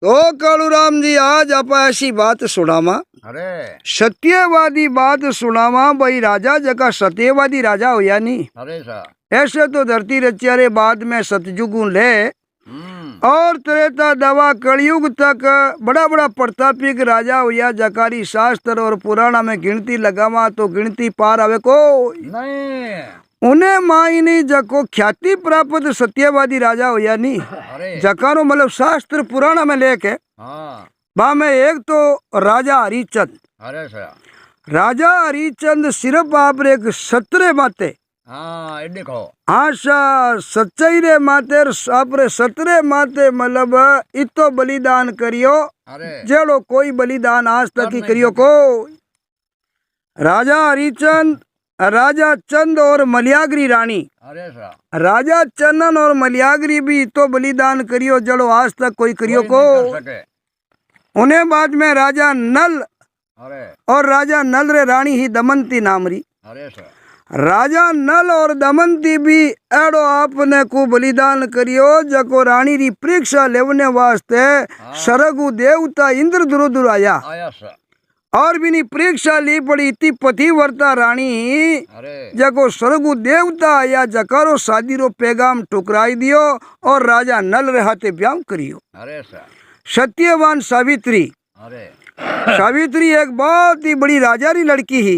तो कालूराम जी आज आप ऐसी बात सुनावा, अरे सत्यवादी बात सुनावा। भाई राजा जका सत्यवादी राजा होया नहीं, अरे सा ऐसे तो धरती रचिया रे बाद में सतयुग ले हम्म और त्रेता दवा कलयुग तक बड़ा बड़ा प्रतापिक राजा हुआ। जकारी शास्त्र और पुराणा में गिनती लगावा तो गिनती पार आवे को नहीं। उन्हें माई नहीं जको ख्याति प्राप्त सत्यवादी राजा हुआ नहीं। अरे जकारो मतलब शास्त्र पुराणा में लेके हाँ बा में एक तो राजा हरिचंद। अरे सा राजा हरिचंद सिर्फ आप रे एक सत्रे माते हाँ ये देखो आशा सच्चाई रे माते आपरे सतरे माते मतलब इतो बलिदान करियो अरे जेड़ो कोई बलिदान आज तक ही नहीं करियो को। राजा हरिचंद, राजा चंद और मलयाग्री रानी, अरे सा राजा चंदन और मलयाग्री भी इतो बलिदान करियो जड़ो आज तक कोई करियो कोई को। नहीं कर सके। उन्हें बाद में राजा नल अरे और राजा नल रे रानी ही दमनती नामरी। अरे सा राजा नल और दमनती भी एड़ो आपने को बलिदान करियो जको रानी री परीक्षा लेवने वास्ते सरगु देवता इंद्र दुरुदुर आया आया सा और भी परीक्षा ली पड़ी। इतनी पतिव्रता रानी अरे जको सरगु देवता आया जकारो शादी रो पैगाम ठुकराई दियो और राजा नल रे हाथे ब्याह करियो। अरे सा सत्यवान सावित्री, अरे सावित्री एक बहुत ही बड़ी राजा री लड़की ही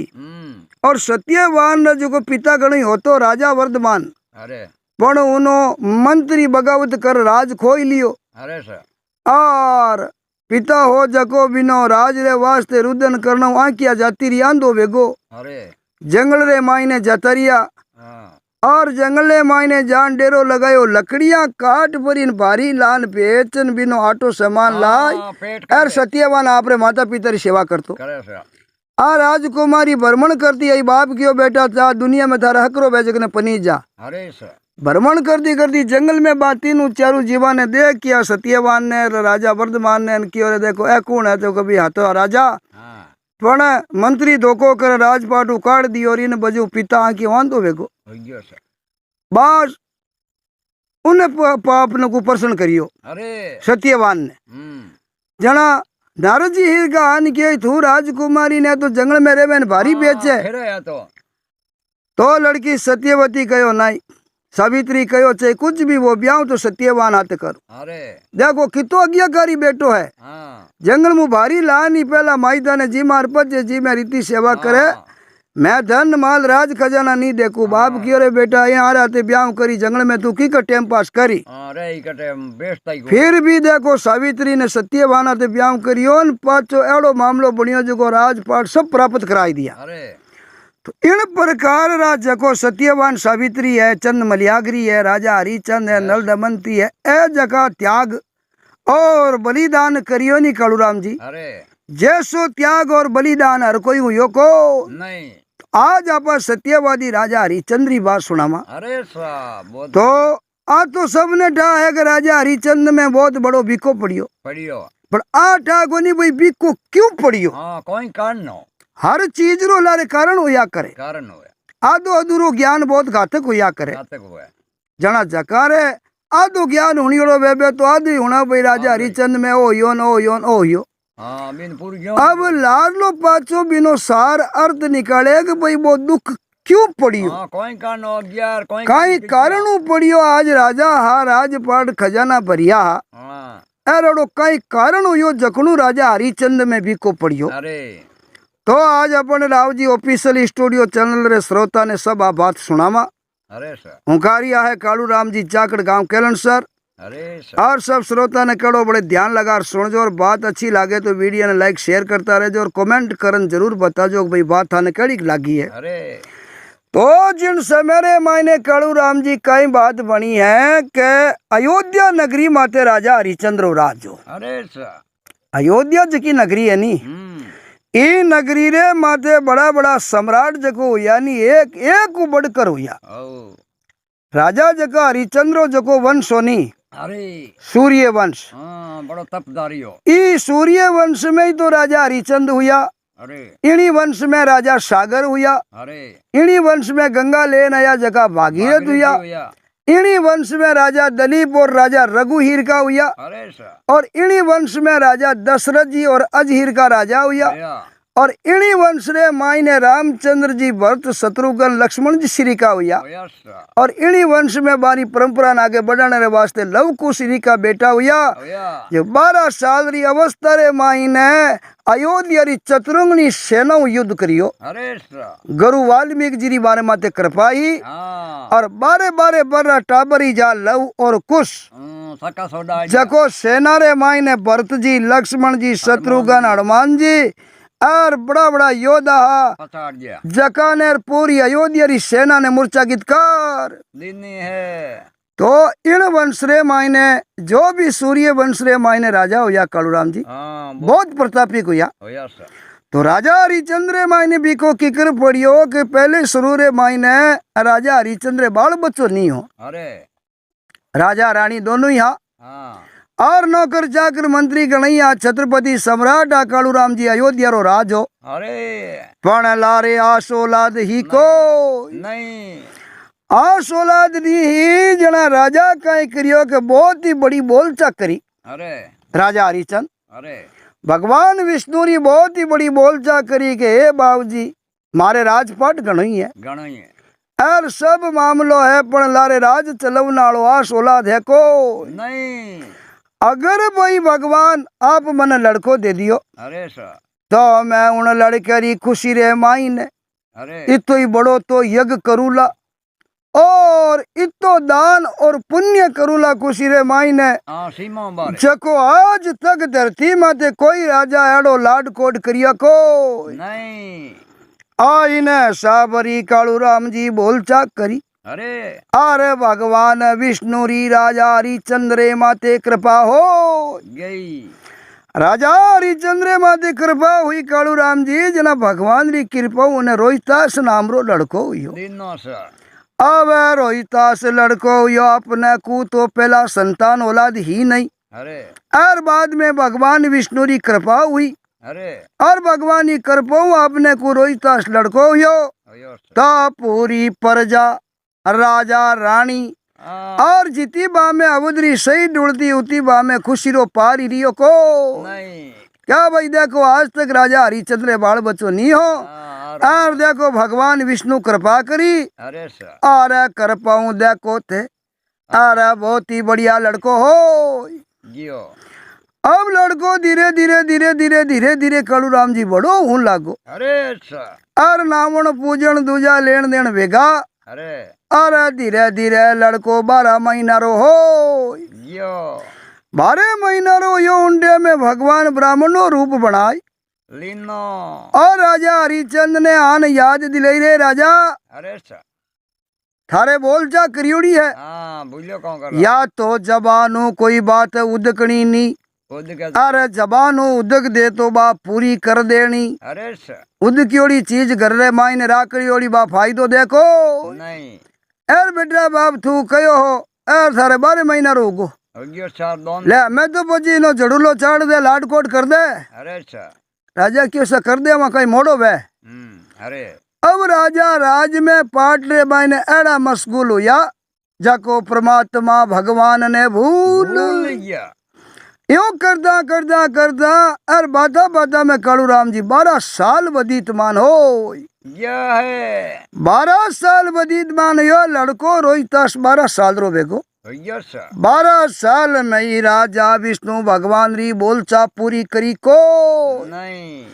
और सत्यवान जो को पिता गणी होतो राजा वर्धमान अरे पण उनो मंत्री बगावत कर राज खोई लियो अरे सा और पिता हो जको बिनो राज रे वास्ते रुदन करनो आंकिया जाती री आंदो वेगो अरे जंगल रे मायने जतरिया हाँ और जंगल रे मायने जान डेरो लगायो लकड़ियां काट परीन भारी लान बेचन बिनो आटो सामान लाई हाँ, पेट और सत्यवान आपरे माता पिता री सेवा करतो। करे सा आ राजकुमारी भ्रमण करती है बाप क्यों बेटा था दुनिया में थारा हकरो बेचक ने पनी जा। अरे सा भ्रमण करती करती जंगल में बात तीनों चारों जीवा ने देख किया सत्यवान ने राजा वर्धमान ने किया रे देखो ए कौन है तो कभी हाथो राजा हाँ पण मंत्री धोखो कर राजपाट उकाड़ दी और इन बजू पिता आंकी वांधो वेगो हो गयो सा बस उन्हें पाप ने को प्रसन्न करियो अरे सत्यवान ने जना नारद जी ही कहानी की तू राजकुमारी ने तो जंगल में रे मैंने भारी बेचे फिर आया तो लड़की सत्यवती कहो नहीं, सावित्री कहो चाहे कुछ भी वो ब्याह तो सत्यवान हाथ करो। अरे देखो कितो आज्ञाकारी बेटो है हाँ जंगल में भारी ला नहीं पहला माईदा ने जी मार पजे जी में रीति सेवा करे मैं धन माल राज खजाना नहीं देखू बाप क्यों रे बेटा यहाँ आ रहा ब्याह करी जंगल में तू की का टाइम पास करी। अरे इकटे बेचता ही फिर भी देखो सावित्री ने सत्यवान ते ब्याह करियो पाचो एड़ो मामलो बनियो जो राजपाट सब प्राप्त कराई दिया। अरे तो इन प्रकार राजा को सत्यवान सावित्री है, चंद मलयाग्री है, राजा हरिचंद है, नल दमनती है, ए जगह त्याग और बलिदान करियो नहीं कालूराम जी। अरे जैसो त्याग और बलिदान हर कोई हुयो को नहीं। आज आप सत्यवादी राजा हरिचंद्र बात सुनामा। अरे बहुत तो आ तो सबने ठा है कि राजा हरिचंद में बहुत बड़ो बीको पड़ियो पढ़ियो पर आ ठा को नहीं भाई बीको क्यों पड़ियो। हाँ कोई कारण नो हर चीज रो लारे कारण होया करे, कारण हो आधो अधूरो ज्ञान बहुत घातक होया करे। घातक हुआ जना जकारे आधो ज्ञान हुनियोड़ो बेबे तो आधी होना भाई राजा हरिचंद में ओ योन ओ योन ओ यो। हाँ बिन पूर क्यों अब लाडलो पाचो बिनो सार अर्थ निकाले कि भाई वो दुख क्यों पड़ियो। हाँ कोई कारण हो ग्यार कोई कई कारण पड़ियो आज राजा हा राजपाट खजाना भरिया हाँ एरो कई कारण हो जखनू राजा हरिचंद में भी को पड़ियो। अरे तो आज अपन Rao ji official studio channel रे श्रोता ने सब आ बात सुनावा। अरे सर हुंकारिया है कालूराम जी चाकड़ गांव केलन सर अरे सर और सब श्रोता ने कड़ो बड़े ध्यान लगा सुनजो और बात अच्छी लगे तो वीडियो ने लाइक शेयर करता रहे और कमेंट करन जरूर बताजो भाई बात थाने कड़ी लगी है। अरे तो जिन समय मायने कालूराम जी कई बात बनी है कि अयोध्या नगरी माते राजा हरिचंद्र राजो। अरे सर अयोध्या जी नगरी है नी ई नगरी रे माते बड़ा बड़ा सम्राट जको यानी एक एक को बढ़कर हुआ राजा जका हरिचंद्र जको वंश होनी। अरे सूर्य वंश हाँ बड़ो तपदारी हो। ई सूर्य वंश में ही तो राजा हरिचंद हुआ। अरे इन्हीं वंश में राजा सागर हुआ। अरे इन्हीं वंश में गंगा लेन आया जगह भागीरथ हुआ। इन्हीं वंश में राजा दलीप और राजा रघुहीर का हुआ, अरे सर और इन्हीं वंश में राजा दशरथ जी और अजहीर का राजा हुआ, या और इन्हीं वंश रे मायने रामचंद्र जी भरत शत्रुघ्न लक्ष्मण जी श्री का हुआ, या सर और इन्हीं वंश में बारी परंपरा ने आगे बढ़ाने रे वास्ते लव कुश श्री का बेटा हुआ। या जो 12 साल री अवस्था रे मायने अयोध्या री चतुरंगनी सेना युद्ध करियो। अरे सर गुरु वाल्मीकि जी री बारे माते कृपाई, हाँ और बारे बारे बर्रा टाबरी जा लव और कुश सका सोडा जको सेना रे मायने भरत जी लक्ष्मण जी शत्रुघ्न हनुमान जी और बड़ा बड़ा योद्धा पछाड़ गया जका ने पूरी अयोध्या री सेना ने मूर्छा गीतकार। दिनी है तो इन वंश रे मायने जो भी सूर्य वंश रे मायने राजा हुआ कालूराम जी हाँ बहुत प्रतापी हुआ। या सर तो राजा हरिचंद्र रे मायने भी को किकर पड़ियो कि पहले शुरू रे मायने राजा हरिचंद्र बाल बच्चों नहीं हो, अरे राजा रानी दोनों ही हा, हाँ और नौकर चाकर मंत्री गणैया छत्रपति सम्राट आ कालूराम जी अयोध्या रो राज हो। अरे पण लारे आस औलाद ही को नहीं आस औलाद दी ही जना राजा कई करियो के बहुत ही बड़ी बोलचा करी अरे राजा हरिचंद। अरे भगवान विष्णु री बहुत ही बड़ी बोलचा करी के हे बाबूजी मारे राजपाट घणो ही है घणो ही है और सब मामलो है पण लारे राज चलवनालो आस औलाद है को नहीं अगर भाई भगवान आप मन लड़को दे दियो अरे सर तो मैं उन लड़के री खुशी रे मायने अरे इतो ही बड़ो तो यज्ञ करूला और इतो दान और पुण्य करूला खुशी रे मायने हाँ सीमा बारे जको आज तक धरती माते कोई राजा एड़ो लाड कोड करिया को नहीं आईने साबरी कालूराम जी बोलचाक करी। अरे अरे भगवान विष्णु री राजा हरिचंद्र माते कृपा हो गई राजा हरिचंद्र माते कृपा हुई कालूराम जी जना भगवान री कृपा उन्हें रोहितास नाम रो लड़को हुई। दिनो सर अब रोहितास लड़को हुयो अपने को तो पहला संतान औलाद ही नहीं, अरे और बाद में भगवान विष्णु री कृपा हुई, अरे और भगवान की कृपा अपने को रोहितास लड़को हुयो अयो सर तो पूरी प्रजा राजा रानी हाँ और जिती बा में अवधरी सही डुलती उती बा में खुशी रो पार ही रियो को नहीं क्या भाई देखो आज तक राजा हरिचंद्र बाल बच्चों नहीं हो, हाँ, और देखो भगवान विष्णु कृपा करी अरे सर और कर पाऊं देखो थे अरे बहुत ही बढ़िया लड़को हो। जियो अब लड़को धीरे धीरे धीरे धीरे धीरे धीरे कालूराम जी बड़ो हूं लागो, अरे सर और नामण पूजन दूजा लेन देन वेगा, अरे अरे धीरे धीरे लड़को 12 महीना रो हो। जियो 12 महीना रो यो उंडे में भगवान ब्राह्मणो रूप बनाई, लीनो और राजा हरिचंद ने आन याद दिलाई रे राजा अरे सर थारे बोलचा करियोड़ी है, हाँ भूलियो कौन कर या तो जबानो कोई बात उदकनी नी, खुद के अरे जबानो उदक दे तो बा पूरी कर देनी, अरे सर उदकियोड़ी चीज घर रे मायने राकड़ियोड़ी बा फायदो देखो। नहीं एर बेटा बाप तू कयो हो एर थारे 12 महीना रोगो हो गयो सर दोन ले मैं तो पची नो जड़ूलो चाड़ दे लाड कोट कर दे। अरे सर राजा क्यों सा कर दे वहां कहीं मोड़ो वे। अरे अब राजा राज में पाट रे मायने एड़ा मशगूल हुआ जाको परमात्मा भगवान ने भूल भूल गया यूं करदा करदा करदा और बाधा बाधा में कालूराम जी 12 साल बदीत मान हो। यह है 12 साल बदीत मान यो लड़को रोहितास 12 साल रो बेगो। हो गयो सर 12 साल में ही राजा विष्णु भगवान री बोलचा पूरी करी को नहीं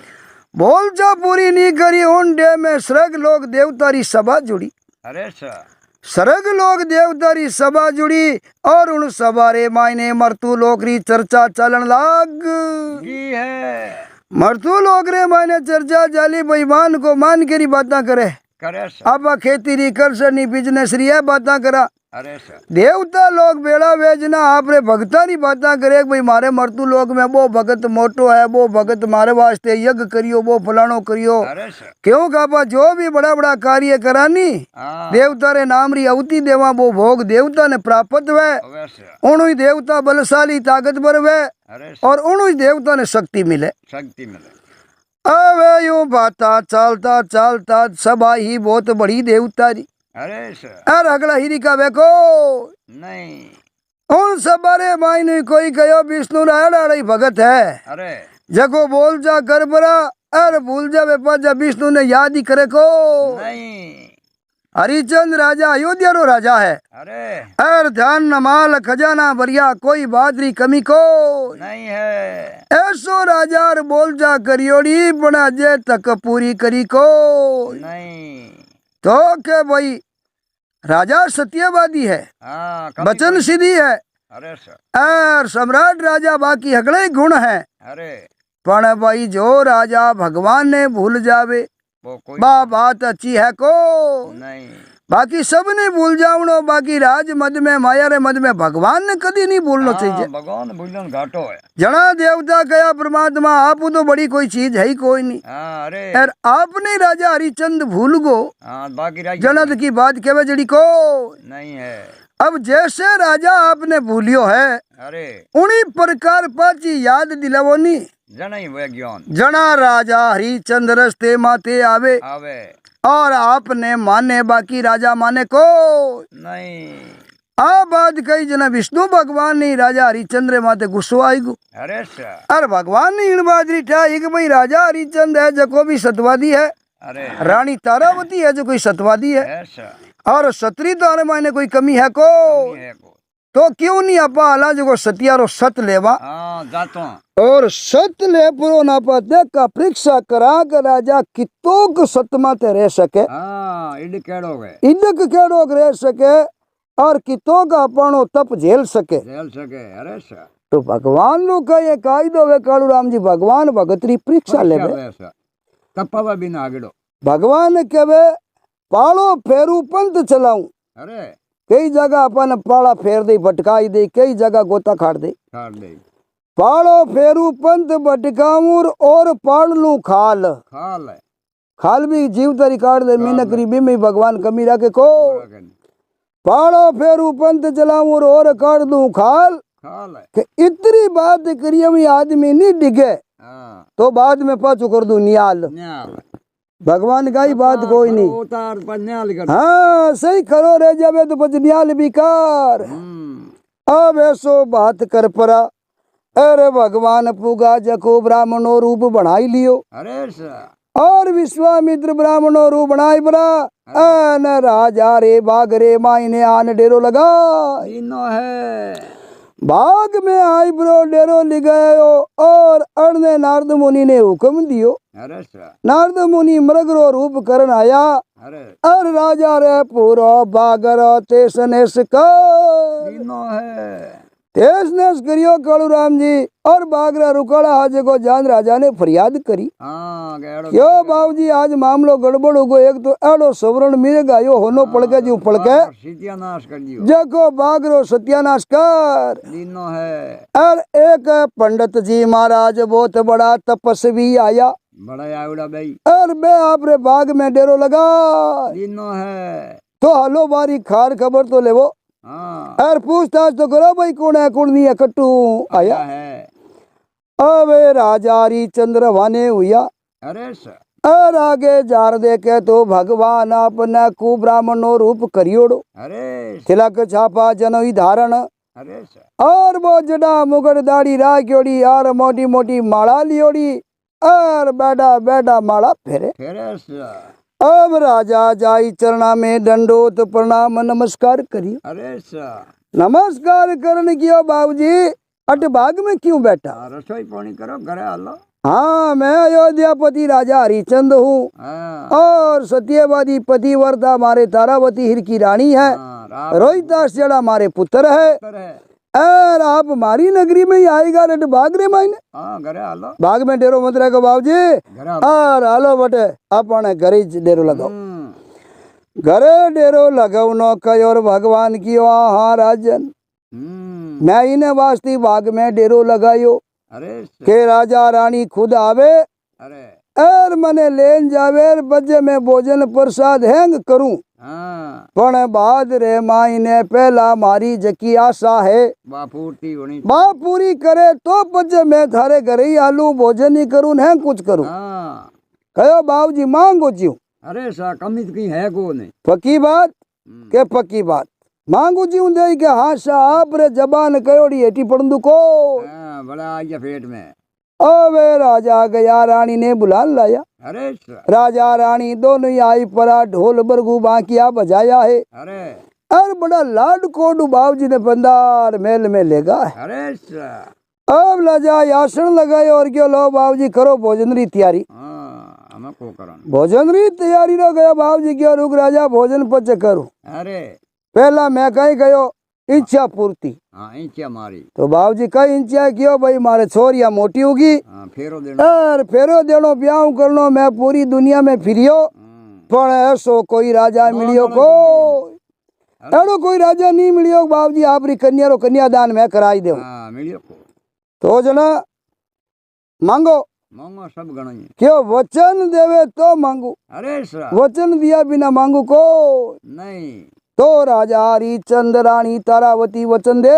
बोलचा पूरी नहीं करी उंडे में स्वर्ग लोग देवता री सभा जुड़ी। अरे सर स्वर्ग लोग देवता री सभा जुड़ी और उन सभा रे मायने मृत्यु लोक री चर्चा चलन लाग जी है मृत्यु लोग रे मायने चर्चा जाली बेईमान को मान के री बातें करे, करे सर अब खेती री कर सनी बिजनेस री है बातें करा। अरे सर देवता लोग बेड़ा वेजना आपरे भगता री बातें करे भाई मारे मृत्यु लोग में वो भगत मोटो है वो भगत मारे वास्ते यज्ञ करियो वो फलानो करियो अरे सर क्यों कापा जो भी बड़ा बड़ा कार्य करानी हाँ देवता रे नाम री अवती देवा वो भोग देवता ने प्राप्त हुए अरे सर उन्हीं देवता बलशाली ताकतवर हुए अरे सर और उन्हीं देवता ने शक्ति मिले। शक्ति मिले अब यूं बाता चलता चलता सभा ही बहुत बड़ी देवता री अरे सर अर अगला हिरी का देखो नहीं उन सबरे मायने कोई कहो विष्णु राय भगत है अरे जको बोल जा कर बरा अर भूल जा पाजा विष्णु ने याद ही करे को नहीं हरिचंद राजा अयोध्या रो राजा है अरे अर ध्यान न माल खजाना बरिया कोई बादरी कमी को नहीं है ऐसो राजा और बोल जा करियोड़ी बना जे तक पूरी करी को नहीं तो के भाई राजा सत्यवादी है हाँ वचन सिद्धि है अरे सर और सम्राट राजा बाकी हगड़े गुण है अरे पण भाई जो राजा भगवान ने भूल जावे वो कोई बा बात अच्छी है को नहीं बाकी सब ने भूल जावनो बाकी राज मद में माया रे मद में भगवान ने कदी नहीं भूलना चाहिए भगवान भूलन घाटो है जना देवता गया परमात्मा आप तो बड़ी कोई चीज है ही कोई नहीं हाँ अरे और आपने राजा हरिचंद भूल गो हाँ बाकी राज जनद की बात केवे जड़ी को नहीं है अब जैसे राजा आपने भूलियो है अरे उन्हीं प्रकार पाची याद दिलावोनी जना ही वह ज्ञान जना राजा हरिचंद रस्ते माते आवे आवे और आपने माने बाकी राजा माने को नहीं आ बात कही जना विष्णु भगवान ने राजा हरिचंद्र माते गुस्सो आई गो अरे सर अरे भगवान ने इन बादरी ठाई कि भाई राजा हरिचंद है जो को भी सतवादी है अरे रानी तारावती है जो कोई सतवादी है ऐसा और सत्री तारे मायने कोई कमी है को है को तो क्यों नहीं आपा आला जो को सतियारो सत लेवा हाँ जातो और सत ले पुरो नापा देखा परीक्षा करा के राजा कितोक सतमा ते रह सके हाँ इड केड़ो गए इनक केड़ो रह सके और कितोक अपनो तप झेल सके झेल सके अरे सर तो भगवान लोग का ये कायदो वे कालू राम जी भगवान भगतरी परीक्षा लेवे तपवा बिना आगड़ो भगवान केवे पालो फेरू पंथ चलाऊं अरे कई जगह अपन पाला फेर दे भटकाई दे कई जगह गोता खाड़ दे खाड़ दे पालो फेरू पंथ भटकाऊं और पाड़ लू खाल खाल है खाल भी जीवता रिकार्ड दे मीनकरी भी में भगवान कमी रखे को पालो फेरू पंथ चलाऊं और काट दूं खाल खाल है कि इतनी बात करिए में आदमी नहीं डिगे हाँ तो बाद में पाचू कर दू नियाल न्याल भगवान का ही बात कोई नहीं उतार पर न्याल कर हाँ सही खरो रह जावे तो बच नियाल बिकार अब ऐसो बात कर परा अरे भगवान पुगा जको ब्राह्मणो रूप बढ़ाई लियो अरे सर और विश्वामित्र ब्राह्मणो रूप बनाई परा अन राजा रे बाग रे मायने आन डेरो लगा इनो है बाग में आई ब्रो डेरो लिगायो और अड़ने नारद मुनि ने हुक्म दियो अरे सर नारद मुनि मृग रो रूप करन आया अरे और राजा रे पूरो बागर तेस नेस कर इनो है तेस नेस करियो कालू राम जी और बागरा रुकाड़ा आज को जान राजा ने फरियाद करी हाँ गेड़ो क्यों बाबूजी आज मामलो गड़बड़ हो गयो एक तो एडो सवरण मिल गयो होनो पड़के जो पड़के सत्यानाश कर दियो जको बागरो सत्यानाश कर इनो है और एक पंडित जी महाराज बहुत बड़ा तपस्वी आया बड़ा आवड़ा भाई और मैं आपरे बाग में डेरो लगा इनो है तो हलो बारी खार खबर तो लेवो हाँ और पूछताछ तो करो भाई कौन है कौन नहीं है कट्टू आया है अब राजा हरिचंद्र वाने हुआ अरे सर और आगे जार देखे तो भगवान अपना कुब्राह्मणो रूप करियोड़ो अरे तिलक छापा जनोई धारण अरे सर और वो जड़ा मुगड़ दाढ़ी राखियोड़ी और मोटी मोटी माला लियोड़ी और बैठा बैठा माला फेरे फिर सर अब राजा जाई चरणा में दंडोत प्रणाम नमस्कार करियो अरे सर नमस्कार करने कियो बाबूजी अट बाग में क्यों बैठा रसोई पानी करो घरे आलो हाँ मैं अयोध्यापति राजा हरिचंद हूँ हाँ और सत्यवादी पतिव्रता मारे तारावती हिर की रानी है रोहितास जड़ा हमारे पुत्र है और आप हमारी नगरी में ही आएगा रेट बाग रे मायने हाँ घरे आलो बाग में डेरो मत रहेगा बाबूजी घरे आलो और आलो बटे अपने घरे डेरो लगाओ घरे डेरो लगाओ नो कयोर भगवान की हाँ राजन मैं इन्हें वास्ती बाग में डेरो लगायो अरे के राजा रानी खुद आवे अरे और मने लेन जावे बजे में भोजन प्रसाद हैंग करूं हाँ पण बाद रे मायने पहला मारी जकी आशा है बापूर्ति होनी माँ पूरी करे तो बजे मैं थारे घरे ही आलू भोजन ही करूं है कुछ करूं हाँ कहो बाबूजी मांगो ज्यू अरे सा कमी तो की है को नहीं पक्की बात के पक्की बात मांगू जी दे के हाँ साहब रे जबान कयोड़ी हेठी पड़ंदू को हाँ, बड़ा आ गया पेट में। अबे राजा गया रानी ने बुला लाया। अरे सा, राजा रानी दोनों ही आई परा ढोल बरगू बांकिया बजाया है। अरे और बड़ा लाड कोडू बाबूजी ने बंदार मेल में लेगा है। अरे सा, अब लजा आसन लगाए और क्यों लो बाबूजी करो भोजन री तैयारी। हाँ, हमें को करन। भोजन री तैयारी रो गया बाबूजी क्यों रुक राजा भोजन पच करूं। अरे पहला मैं कहीं गयो इच्छा पूर्ति। हाँ, इंचिया मारी। तो बाबूजी कई इंचिया क्यों भाई मारे छोरिया मोटी होगी हाँ, फेरो देना। और फेरो देनो ब्याह करनो मैं पूरी दुनिया में फिरियो पण ऐसो कोई राजा मिलियो को एड़ो कोई राजा नहीं मिलियो बाबूजी आपरी कन्या रो कन्यादान मैं कराई दे। हाँ, मिलियो को। तो जना मांगो मांगो सब गणो ही। क्यों वचन देवे तो मांगू अरे सा, वचन दिया बिना मांगू को नहीं तो राजा हरिचंद रानी तारावती वचन दे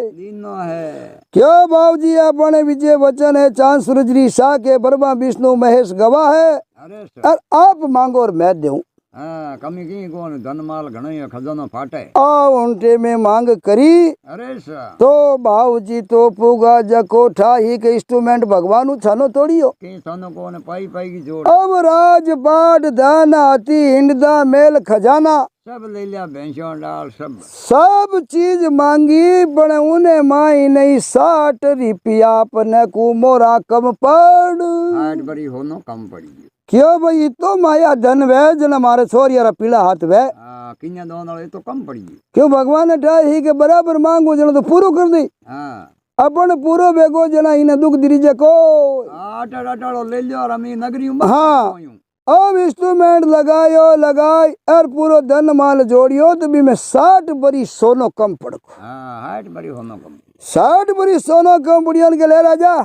दीनो है। क्यों बाबूजी अपने विजय वचन है चांद सूरज री शाह के ब्रह्मा विष्णु महेश गवाह है अरे सा, और आप मांगो और मैं दूं। हाँ, कमी की कौन धन माल घणो ही खजानो फाटे। आ उनटे में मांग करी अरे सा, तो बाबूजी तो पुगा जको ठाही के इंस्ट्रूमेंट भगवान छानो तोड़ियो। के सोनो को ने पाई पाई की जोड़ अब राजपाट धन हाथी हिंडदा मेल खजाना सब ले लिया, भैंसों डाल सब। सब चीज मांगी पण उन्हें माई नहीं 60 रुपया अपने को मोरा कम पड़। हाट बड़ी होनो कम पड़ी। क्यों भाई तो माया धन वे जन हमारे छोरिया पीला हाथ वे हाँ, किन्या दोनों वाले तो कम पड़ी। क्यों भगवान ने ठाही के बराबर मांगो जन तो पूरो कर दी हाँ, अपन पूरो बेगो जना इन्हें दुख दिरीजे को। आटा आटाड़ो ले लियो और हम नगरी में हाँ अब इंस्ट्रूमेंट लगायो लगाई और पूरो धन माल जोड़ियो तो भी मैं 60 बरी सोनो कम पड़को। हाँ, हाट बड़ी होनो कम। 60 बरी सोनो कम पड़ियन के ले राजा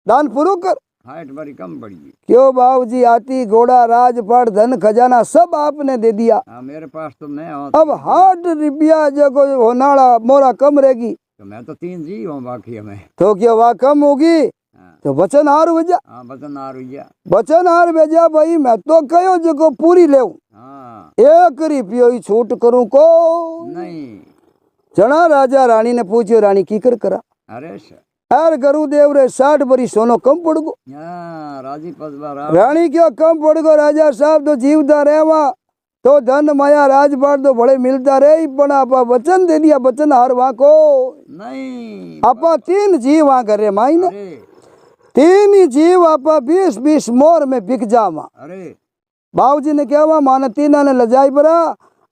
दान पूरो कर। हाट बड़ी कम पड़ी। क्यों बाबूजी हाथी घोड़ा राजपाट धन खजाना सब आपने दे दिया। हाँ, मेरे पास तो नहीं हो। अब 60 रुपया जो होनाड़ा मोरा कम रहेगी तो मैं तो 3 जी हूँ बाकी हमें। तो क्या वह कम होगी हाँ, तो वचन हार भेजा। हाँ, बचन आ रही है। वचन हार भेजा भाई मैं तो कहो जो पूरी ले हाँ, 1 रुपयो ही छूट करूं को नहीं। जना राजा रानी ने पूछियो रानी की कर करा अरे सा, यार गुरुदेव रे 60 बरी सोनो कम पड़ गो। हाँ, राजी पसबा रानी क्यों कम पड़ गो राजा साहब तो जीवता रहवा तो धन माया राजपाट तो बड़े मिलता रहे पण आपा वचन दे दिया वचन हार वहां को नहीं। आपा 3 जीव वहां करे माई ने अरे 3 ही जीव आपा 20-20 मोर में बिक जावा। अरे बाबूजी ने कहा माने 3 ने लजाई बरा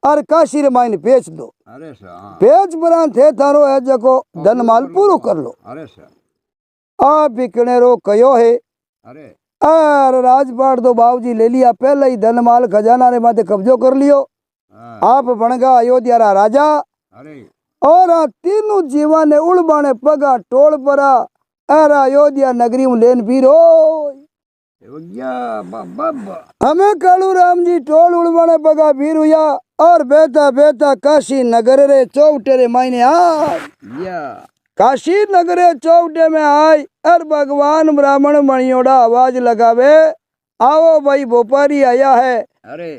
और काशी रे माई ने बेच दो। अरे सा, हाँ, बेच बरा थे थारो है जको धन माल पूरो कर लो। अरे सा, आ बिकने रो कयो है अरे और राजपाट तो बाबूजी ले लिया पहले ही धन माल खजाना रे माथे कब्जो कर लियो। हाँ, आप बन गया अयोध्या रा राजा अरे और आ 3 जीवा ने उड़बाने पगा टोल परा और अयोध्या नगरी में लेन पीरो बाबा। हमें कालू राम जी टोल उड़बाने पगा भीर हुआ और बेता बेता काशी नगर रे चौटे रे मायने या काशी नगरे चौटे में आई और भगवान ब्राह्मण मणियोड़ा आवाज लगावे आओ भाई व्यापारी आया है। अरे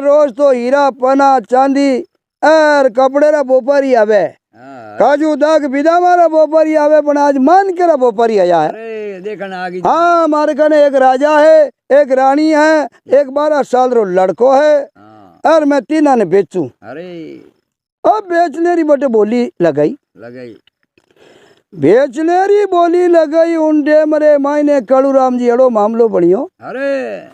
रोज तो हीरा पना चांदी और कपड़े रा व्यापारी आवे हाँ, काजू दाग बिदा मारा व्यापारी आवे पण आज मान के रा व्यापारी आया है। अरे देखना आगे। हाँ हमारे कने एक राजा है एक रानी है एक 12 साल रो लड़को है हाँ, और मैं 3 ने बेचूं। अरे अब बेचने री बटे बोली लगाई लगाई। बेचने री बोली लगाई उनडे मरे मायने कालूराम जी एड़ो मामलो बनियो अरे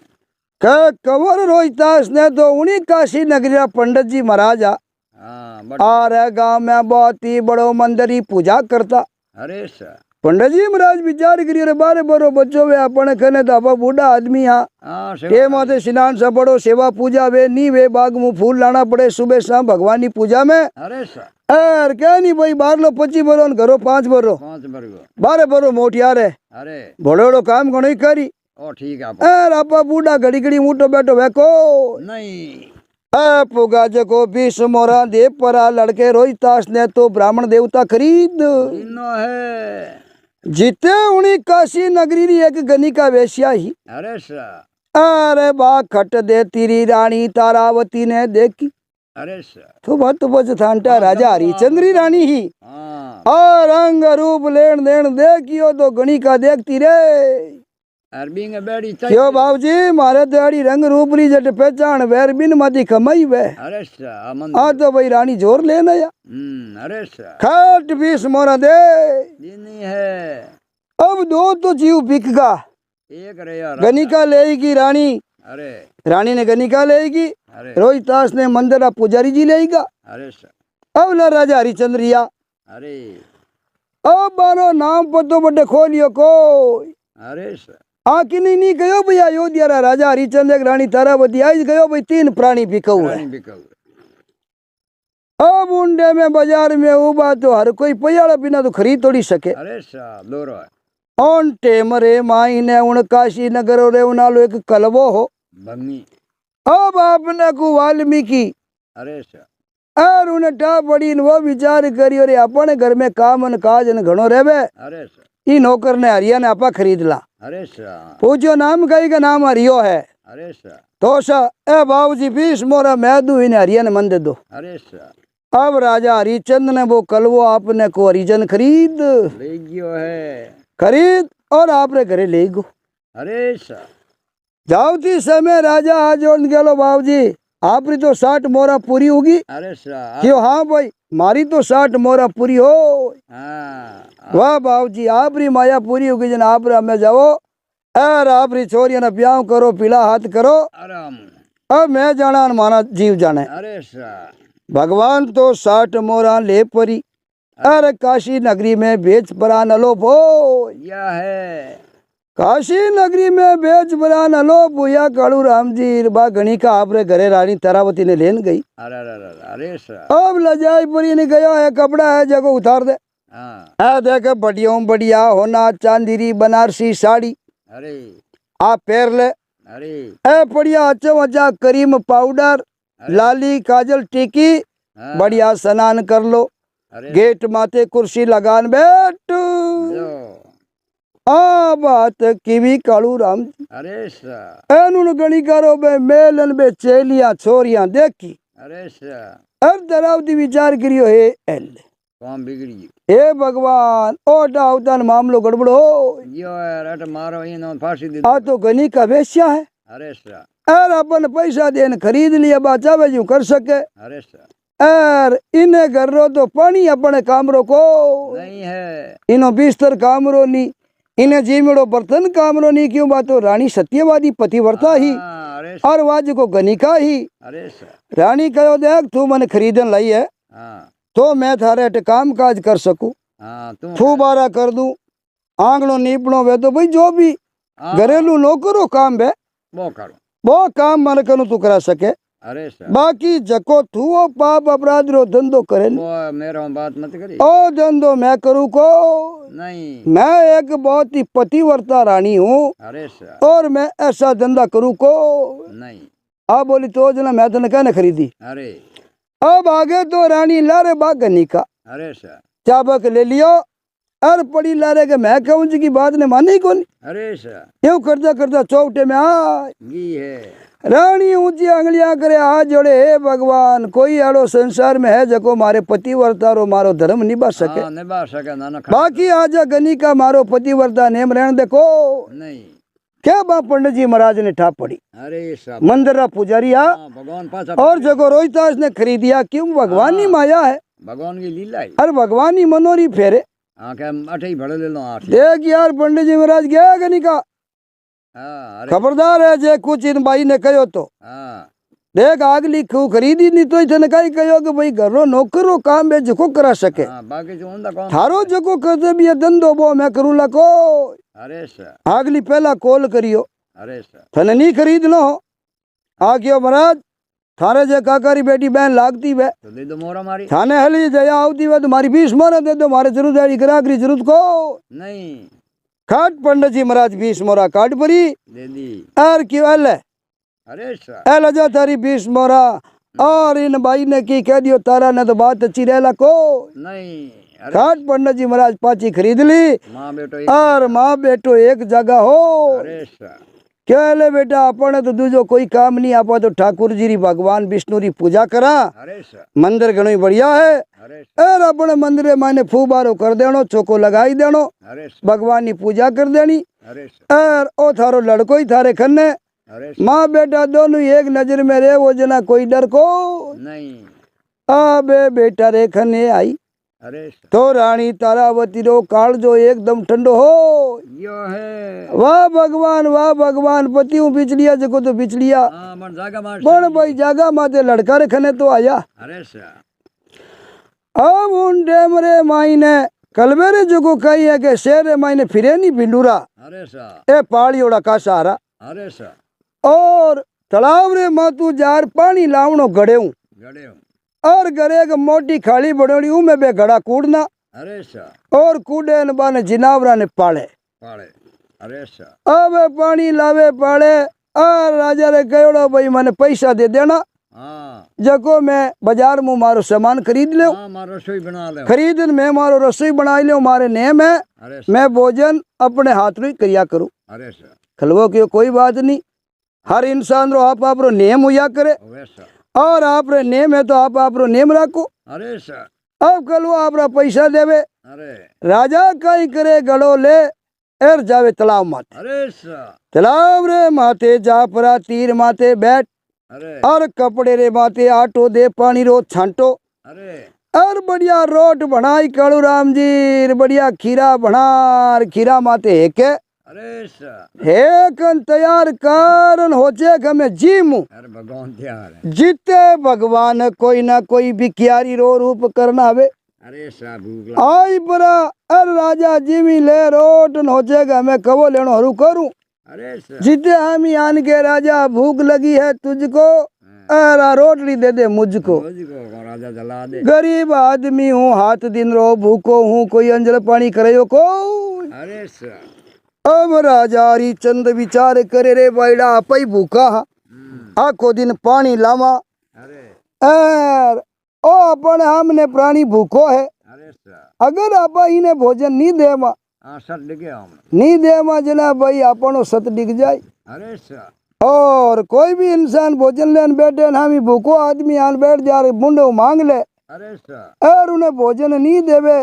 कंवर रोहितास ने तो उन्हीं काशी नगरी पंडित जी महाराज हाँ, आ रहे गांव में बहुत ही बड़ो मंदिर ही पूजा करता। अरे सा, पंडित जी महाराज विचार करिए रे बारे बरो बच्चो वे अपने खने तो आप बूढ़ा आदमी हाँ हाँ, के माथे स्नान सब बड़ो सेवा पूजा वे नी वे बाग मुँह फूल लाना पड़े सुबह शाम भगवान की पूजा में। अरे सा, और क्या नहीं भाई 12 25 बरो घरो 5 बरो 5 बरगो। 12 बरो मोटियार है अरे बड़ो काम घणो ही करी ओ ठीक है। और आपा बूढ़ा घड़ी घड़ी मुठो बैठो वेको नहीं। पुगा जको 20 मोरा दे परा लड़के रोहितास ने तो ब्राह्मण देवता खरीद इनो है। जीते उन्हीं काशी नगरी री एक गनिका वेश्या ही। अरे सा, अरे बा खट दे तेरी रानी तारावती ने देखी अरे सर तो बात तो बच थांटा राजा हरिचंद्री रानी ही हाँ और रंग रूप लेन देन देखियो तो गणी का देखती रे अरबी में बैठी क्यों बाबूजी मारे तेरी रंग रूप री जट पहचान वैर बिन मादी कमाई वे अरे सर अमन आ तो भाई रानी जोर लेना या अरे सर खट बीस मोरा दे नहीं है अब दो तो जीव बिकगा एक रे यार गनिका लेगी रानी अरे रानी ने गनिका लेगी अरे रोहितास ने मंदिरा पुजारी जी लेगा अरे सर अब ला राजा हरिचंद्रिया अरे अब बारो नाम पतो बड़े खोलियो को अरे सर आखिर नहीं गयो भाई अयोध्या रा राजा हरिचंद्र एक रानी तारावती आई गयो भाई तीन प्राणी बिकाऊ है रानी बिकाऊ अब उंडे में बाजार में उबा तो हर कोई पयाड़ा बिना तो खरीद तोड़ी सके अरे सर दौरो है ओन टेमरे माई ने उन काशी नगर रे उनालो एक कलवो हो भंगी अब आपने को वाल्मीकि अरे सर और उन्हें टा पड़ी वो विचार करियो रे अपने घर में काम न काज न घणो रेवे अरे सर ई नौकर ने हरिया ने आपा खरीद ला अरे सर पूछो नाम कही का नाम हरियो है अरे सर तो सा ए बाबूजी 20 मोरा मैं दू इन्हें हरिया ने मन दे दो अरे सर अब राजा हरिचंद ने वो कलवो आपने को हरिजन खरीद ले गयो है खरीद और आपने घरे ले गो अरे सर जावती समय राजा आज गेलो बाबूजी आपरी तो 60 मोरा पूरी होगी अरे सर क्यों हाँ भाई मारी तो 60 मोरा पूरी हो हाँ वाह बाबूजी आपरी माया पूरी होगी जन आप में जाओ और आपरी छोरिया ने ब्याह करो पीला हाथ करो आराम अब मैं जाना और माना जीव जाने अरे सर भगवान तो 60 मोरा ले परी अरे काशी नगरी में बेच परा नलो भो यह है काशी नगरी में बेच परा नलो भूया कालू राम जी बा गणी का आपरे घरे रानी तारावती ने लेन गई अरे अरे अरे सर अब लजाई परी ने गया है कपड़ा है जगह उतार दे हाँ देख बढ़िया बढ़िया होना चांदीरी बनारसी साड़ी अरे आप पैर ले अरे ए बढ़िया अच्छा अच्छा क्रीम पाउडर लाली काजल टिकी हाँ, बढ़िया स्नान कर लो अरे गेट माते कुर्सी लगान बैठ जो, आ बात कीवी कालू राम जी अरे सर एनुन गणी करो बे मेलन बे चेलियां छोरियां देखी अरे सर हर दरावती विचार करियो हे एल काम बिगड़ी हे भगवान ओ डाउतन मामलो गड़बड़ो यो यार अट मारो इन फांसी दे आ तो गनी का वेश्या है अरे सर और अपन पैसा देन खरीद लिया बाचावे जो कर सके अरे सर और इन्हें कर रो तो पानी अपने कामरों को नहीं है इनो बिस्तर कामरो नी इन्हें जीमड़ो बर्तन कामरो नी क्यों बातो रानी सत्यवादी पतिव्रता ही हाँ, अरे और वाज को गनिका ही अरे सर रानी कहो देख तू मन खरीदन लाई है हाँ तो मैं थारे अट काम काज कर सकूं हाँ तुम थू बारा कर दूं आंगणो नीपणो वे तो भाई जो भी हाँ, घरेलू नौकरो काम वे वो करो वो काम मन कनु तू करा सके अरे सर बाकी जको तू वो पाप अपराध रो धंधो करे वो मेरा बात मत करी ओ धंधो मैं करूँ को नहीं मैं एक बहुत ही पतिव्रता रानी हूँ अरे सर और मैं ऐसा धंधा करूँ को नहीं आप बोली तो जना मैं तो कहने खरीदी अरे अब आगे तो रानी लारे बागनी का अरे सर चाबक ले लियो और पड़ी लारे के मैं कहूँ जी की बात ने मानी कौन अरे सर यूं करता करता चौकटे में आ गी है रानी ऊंची अंगलियां करे हाथ जोड़े हे भगवान कोई आड़ो संसार में है जको मारे पतिव्रता रो मारो धर्म निभा सके हाँ निभा सके ना बाकी आजा गनी का मारो पतिव्रता नेम रहने देखो नहीं क्या बा पंडित जी महाराज ने ठाप पड़ी अरे सब मंदिर रा पुजारी आ हाँ, भगवान पास और जगो रोहितास ने खरीदिया क्यों भगवान ही माया है भगवान की लीला है अरे भगवान ही मनोरी फेरे आके अठे ही भड़े ले लो आठ देख यार पंडित जी महाराज गया गनी का हाँ अरे खबरदार है जे कुछ इन बाई ने कहो तो हाँ देख आग लिखू खरीदी नहीं तो इतने कहीं कहो कि भाई घरो नौकरो काम है जको करा सके हाँ बाकी जो उनका कौन थारो जको करते भी धंधो वो मैं करूँ लको अरे सर आगली पहला कॉल करियो अरे सर थने नहीं खरीद लो आ गयो महाराज थारे जे काकारी बेटी बहन लागती वे तो दे दो मोरा मारी थाने हली जया आवती वे तुम्हारी 20 मोरा दे दो मारे जरूरत है ग्राहक जरूरत को नहीं खाट पंडित जी महाराज 20 मोरा काट परी दे दी और क्यों है अरे सर ए लजा तारी 20 मोरा और इन भाई ने की कह दियो तारा ने तो बात अच्छी रहला को नहीं अरे खाट पंडित जी महाराज पाची खरीद ली माँ बेटो और माँ बेटो एक जगह हो अरे सर क्या ले बेटा अपने तो दूजो कोई काम नहीं आपा तो ठाकुर जी री भगवान विष्णु री पूजा करा अरे सर मंदिर घणो ही बढ़िया है अरे सर और अपने मंदिर माने फूबारो कर देनो चौको लगाई देनो अरे सर भगवान की पूजा कर देनी अरे सर और ओ थारो लड़को ही थारे खन्ने अरे सर माँ बेटा दोनों एक नजर में रे वो जना कोई डर को नहीं बे बेटा रे खन्ने आई अरे सर तो रानी तारावती रो काल जो एकदम ठंडो हो यो है वाह भगवान पति हूँ बिचलिया जको तो बिचलिया हाँ मन जागा मार पण भाई जागा माते लड़का रे खने तो आया अरे सर अब उन डेम रे माईने कलवेरे जको कही है कि शेर रे माईने फिरे नहीं भिंडूरा अरे सर ए पाड़ियोड़ा का सहारा अरे सर और तालाब रे मातू जार पानी लावणो गड़ेऊ गड़े हूँ और गरे एक मोटी खाली बड़ोड़ी ऊ में बे घड़ा कूड़ना अरे सर और कूड़े न बाने जिनावरा ने पाले पाड़े अरे सर अब पानी लावे पाले और राजा रे कहोड़ो भाई मने पैसा दे देना हाँ जको मैं बाजार में मारो सामान खरीद ले हाँ मारो रसोई बना ले खरीदन मैं मारो रसोई बनाई ले मारे नेम है अरे सर मैं भोजन अपने हाथ रो करिया करूं अरे सर खलवो की कोई बात नहीं हर इंसान रो आप रो नेम हुआ करे ओवे सर और आप रे नेम है तो आप रो नेम रखो अरे सर अब कल आप पैसा देवे अरे राजा कई करे गड़ो ले एर जावे तालाब माते अरे सर तालाब रे माथे जा परा तीर माथे बैठ अरे और कपड़े रे माथे आटो दे पानी रो छांटो अरे और बढ़िया रोट बनाई कालू राम जी बढ़िया खीरा बनार खीरा माते हेके अरे सर हेकन तैयार करन होचे हमें जीमू अरे भगवान तैयार है जीते भगवान कोई ना कोई भिखियारी रो रूप करना हवे अरे सर भूख लगा आई परा अर राजा जीमी ले रोटन होचे हमें कबो लेनो हरू करूं अरे सर जीते हम आन के राजा भूख लगी है तुझको और रोटली दे दे मुझको मुझको राजा जला दे गरीब आदमी हूँ हाथ दिन रो भूखो हूँ कोई अंजल पानी करे को अरे सर अब राजा हरिचंद विचार करे रे बैड़ा आप ही भूखा आखो दिन पानी लावा अरे और ओ अपन हमने प्राणी भूखो है अरे सर अगर आप इन्हें भोजन नहीं देवा हाँ सर डिगे हम नहीं देवा जना भाई अपनो सत डिग जाए अरे सर और कोई भी इंसान भोजन लेन बैठे ना हम भूखो आदमी आन बैठ जा रहे मुंडो मांग ले अरे सर और उन्हें भोजन नहीं देवे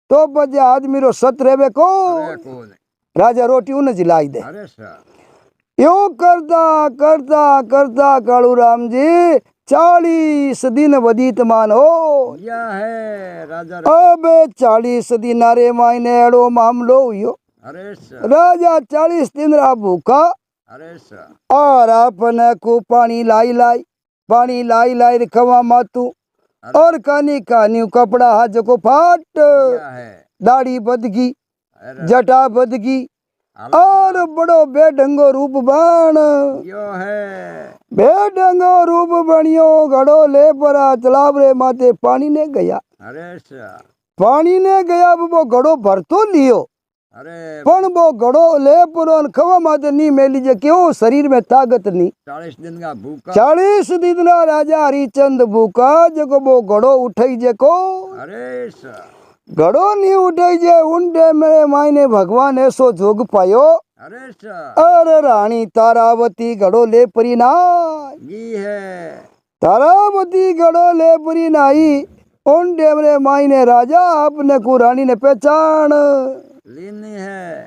तो बजे आदमी रो सत रेवे को अरे कौन राजा रोटी उन्हें जिलाई दे अरे सर यो करता करता करता कालू राम जी 40 दिन वदीत मान हो या है राजा अब 40 दिन रे मायने एड़ो मामलो हुयो अरे सर राजा 40 दिन रा भूखा अरे सर और अपने को पानी लाई लाई खवा मातू और कानी कानी कपड़ा हा जको फाट क्या है दाढ़ी बदगी अरे जटा बदगी और बड़ो बेढंगो रूप बन यो है बेढंगो रूप बनियो घड़ो ले परा तालाब रे माथे पानी ने गया अरे सर पानी ने गया वो घड़ो भर तो लियो अरे पण वो घड़ो ले परो खवा माथे नहीं मेली जे क्यों शरीर में ताकत नहीं 40 दिन का भूखा 40 दिन ना राजा हरिचंद भूखा जको वो घड़ो उठाई जे को अरे सर घड़ो नहीं उठाई जे उनडे मेरे मायने भगवान ऐसो जोग पायो अरे सर अरे रानी तारावती घड़ो ले परी ना ये है तारावती घड़ो ले परी नाई उन डेमरे मायने राजा अपने को रानी ने पहचान लीनी है